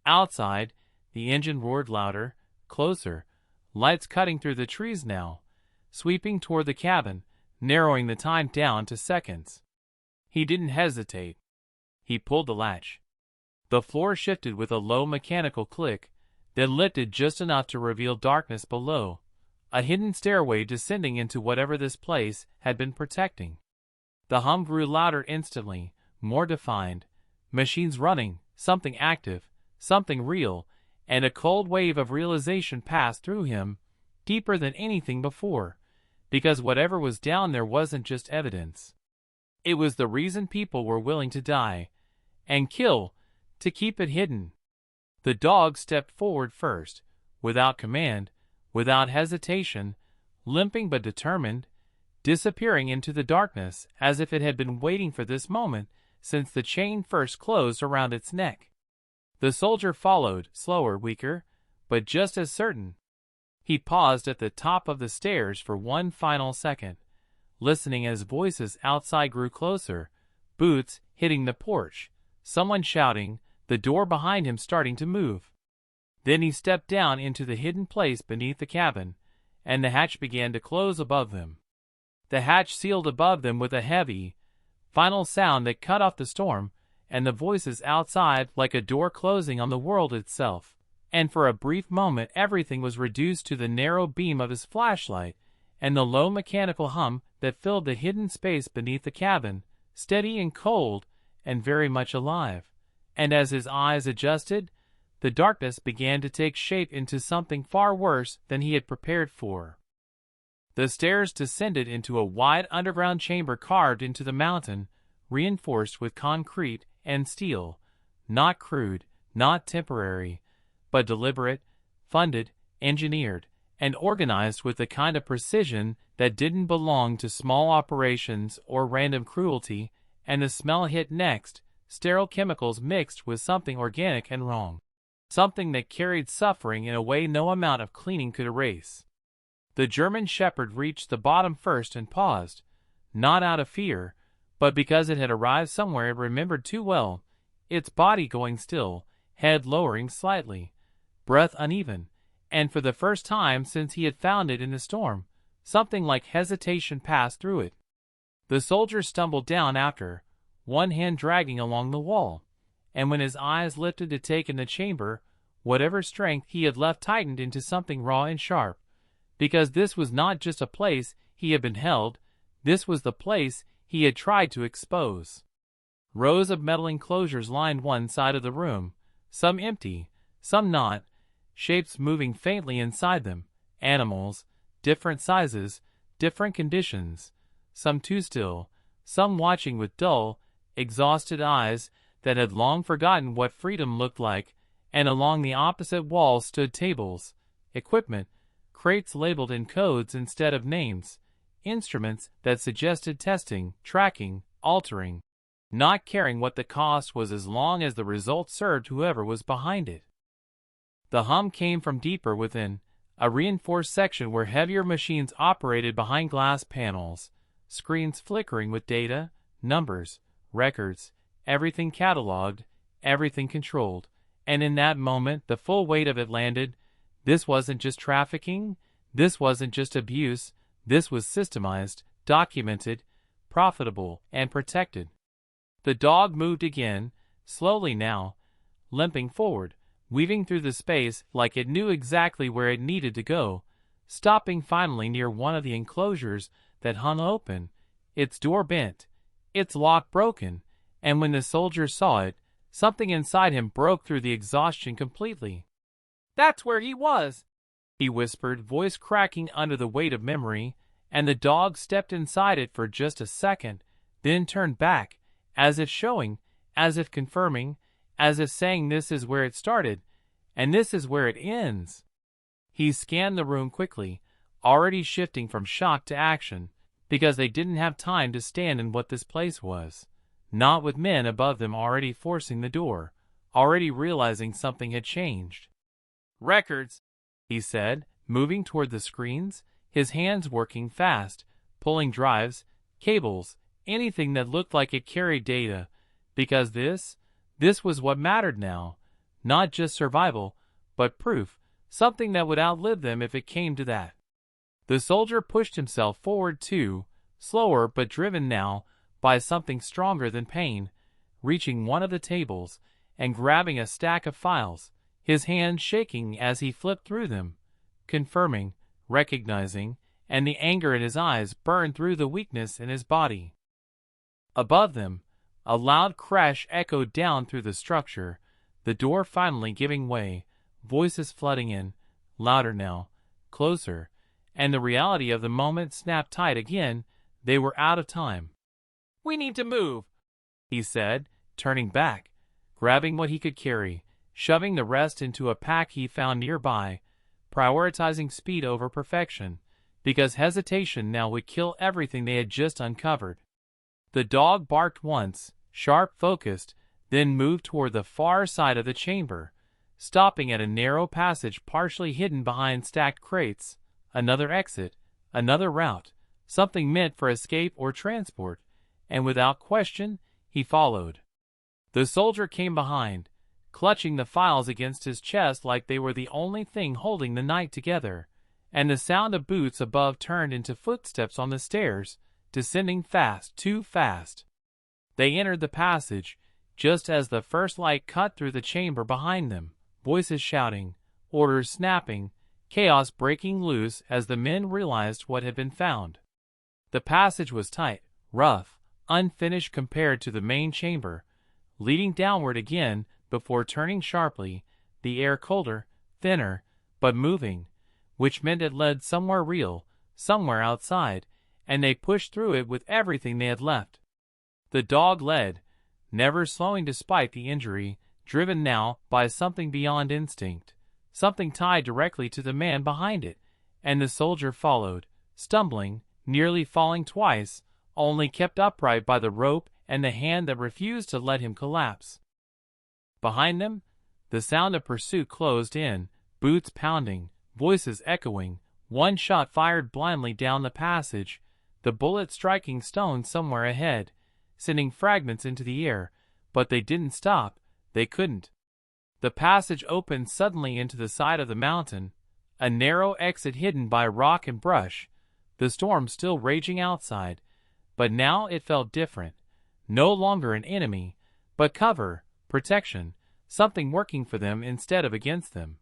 [SPEAKER 1] Outside, the engine roared louder, closer, lights cutting through the trees now, sweeping toward the cabin, narrowing the time down to seconds. He didn't hesitate. He pulled the latch. The floor shifted with a low mechanical click, then lifted just enough to reveal darkness below, a hidden stairway descending into whatever this place had been protecting. The hum grew louder instantly, more defined, machines running, something active, something real, and a cold wave of realization passed through him, deeper than anything before, because whatever was down there wasn't just evidence. It was the reason people were willing to die, and kill, to keep it hidden. The dog stepped forward first, without command, without hesitation, limping but determined, disappearing into the darkness as if it had been waiting for this moment since the chain first closed around its neck. The soldier followed, slower, weaker, but just as certain. He paused at the top of the stairs for one final second, listening as voices outside grew closer, boots hitting the porch, someone shouting, the door behind him starting to move. Then he stepped down into the hidden place beneath the cabin, and the hatch began to close above them. The hatch sealed above them with a heavy, final sound that cut off the storm and the voices outside like a door closing on the world itself, and for a brief moment everything was reduced to the narrow beam of his flashlight and the low mechanical hum that filled the hidden space beneath the cabin, steady and cold and very much alive. And as his eyes adjusted, the darkness began to take shape into something far worse than he had prepared for. The stairs descended into a wide underground chamber carved into the mountain, reinforced with concrete and steel, not crude, not temporary, but deliberate, funded, engineered, and organized with the kind of precision that didn't belong to small operations or random cruelty, and the smell hit next, sterile chemicals mixed with something organic and wrong. Something that carried suffering in a way no amount of cleaning could erase. The German Shepherd reached the bottom first and paused, not out of fear, but because it had arrived somewhere it remembered too well, its body going still, head lowering slightly, breath uneven, and for the first time since he had found it in the storm, something like hesitation passed through it. The soldier stumbled down after, one hand dragging along the wall, and when his eyes lifted to take in the chamber, whatever strength he had left tightened into something raw and sharp, because this was not just a place he had been held, this was the place he had tried to expose. Rows of metal enclosures lined one side of the room, some empty, some not, shapes moving faintly inside them, animals, different sizes, different conditions, some too still, some watching with dull, exhausted eyes that had long forgotten what freedom looked like, and along the opposite wall stood tables, equipment, crates labeled in codes instead of names, instruments that suggested testing, tracking, altering, not caring what the cost was as long as the result served whoever was behind it. The hum came from deeper within, a reinforced section where heavier machines operated behind glass panels, screens flickering with data, numbers, records, everything cataloged, everything controlled, and in that moment the full weight of it landed. This wasn't just trafficking, this wasn't just abuse, this was systemized, documented, profitable, and protected. The dog moved again, slowly now, limping forward, weaving through the space like it knew exactly where it needed to go, stopping finally near one of the enclosures that hung open, its door bent, its lock broken, and when the soldier saw it, something inside him broke through the exhaustion completely. "That's where he was," he whispered, voice cracking under the weight of memory, and the dog stepped inside it for just a second, then turned back, as if showing, as if confirming, as if saying this is where it started, and this is where it ends. He scanned the room quickly, already shifting from shock to action, because they didn't have time to stand in what this place was, not with men above them already forcing the door, already realizing something had changed. "Records," he said, moving toward the screens, his hands working fast, pulling drives, cables, anything that looked like it carried data, because this was what mattered now, not just survival, but proof, something that would outlive them if it came to that. The soldier pushed himself forward too, slower but driven now by something stronger than pain, reaching one of the tables and grabbing a stack of files, his hands shaking as he flipped through them, confirming, recognizing, and the anger in his eyes burned through the weakness in his body. Above them, a loud crash echoed down through the structure, the door finally giving way, voices flooding in, louder now, closer, and the reality of the moment snapped tight again. They were out of time. "We need to move," he said, turning back, grabbing what he could carry, shoving the rest into a pack he found nearby, prioritizing speed over perfection, because hesitation now would kill everything they had just uncovered. The dog barked once, sharp, focused, then moved toward the far side of the chamber, stopping at a narrow passage partially hidden behind stacked crates, another exit, another route, something meant for escape or transport, and without question, he followed. The soldier came behind, clutching the files against his chest like they were the only thing holding the night together, and the sound of boots above turned into footsteps on the stairs, descending fast, too fast. They entered the passage, just as the first light cut through the chamber behind them, voices shouting, orders snapping, chaos breaking loose as the men realized what had been found. The passage was tight, rough, unfinished compared to the main chamber, leading downward again before turning sharply, the air colder, thinner, but moving, which meant it led somewhere real, somewhere outside, and they pushed through it with everything they had left. The dog led, never slowing despite the injury, driven now by something beyond instinct, something tied directly to the man behind it, and the soldier followed, stumbling, nearly falling twice, only kept upright by the rope and the hand that refused to let him collapse. Behind them, the sound of pursuit closed in, boots pounding, voices echoing, one shot fired blindly down the passage, the bullet striking stone somewhere ahead, sending fragments into the air, but they didn't stop, they couldn't. The passage opened suddenly into the side of the mountain, a narrow exit hidden by rock and brush, the storm still raging outside, but now it felt different, no longer an enemy, but cover, protection, something working for them instead of against them.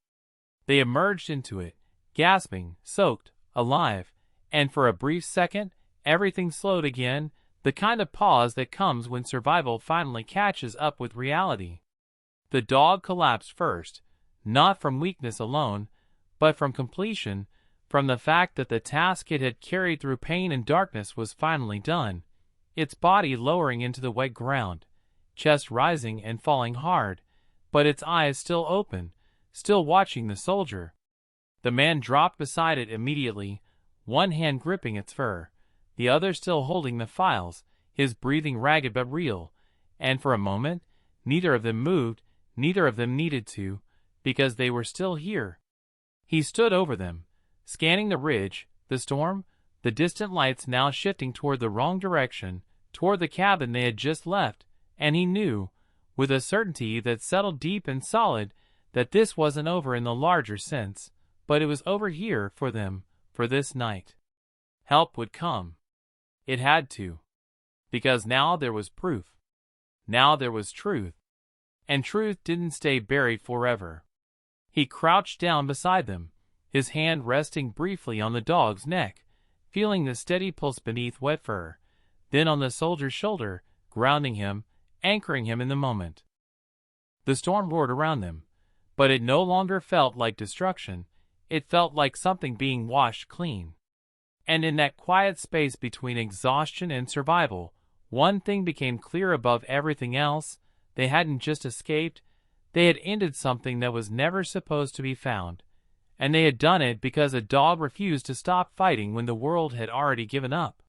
[SPEAKER 1] They emerged into it, gasping, soaked, alive, and for a brief second, everything slowed again, the kind of pause that comes when survival finally catches up with reality. The dog collapsed first, not from weakness alone, but from completion, from the fact that the task it had carried through pain and darkness was finally done, its body lowering into the wet ground, chest rising and falling hard, but its eyes still open, still watching the soldier. The man dropped beside it immediately, one hand gripping its fur, the other still holding the files, his breathing ragged but real, and for a moment, neither of them moved, neither of them needed to, because they were still here. He stood over them, scanning the ridge, the storm, the distant lights now shifting toward the wrong direction, toward the cabin they had just left, and he knew, with a certainty that settled deep and solid, that this wasn't over in the larger sense, but it was over here for them, for this night. Help would come. It had to. Because now there was proof. Now there was truth. And truth didn't stay buried forever. He crouched down beside them, his hand resting briefly on the dog's neck, feeling the steady pulse beneath wet fur, then on the soldier's shoulder, grounding him, anchoring him in the moment. The storm roared around them, but it no longer felt like destruction, it felt like something being washed clean. And in that quiet space between exhaustion and survival, one thing became clear above everything else: they hadn't just escaped, they had ended something that was never supposed to be found, and they had done it because a dog refused to stop fighting when the world had already given up.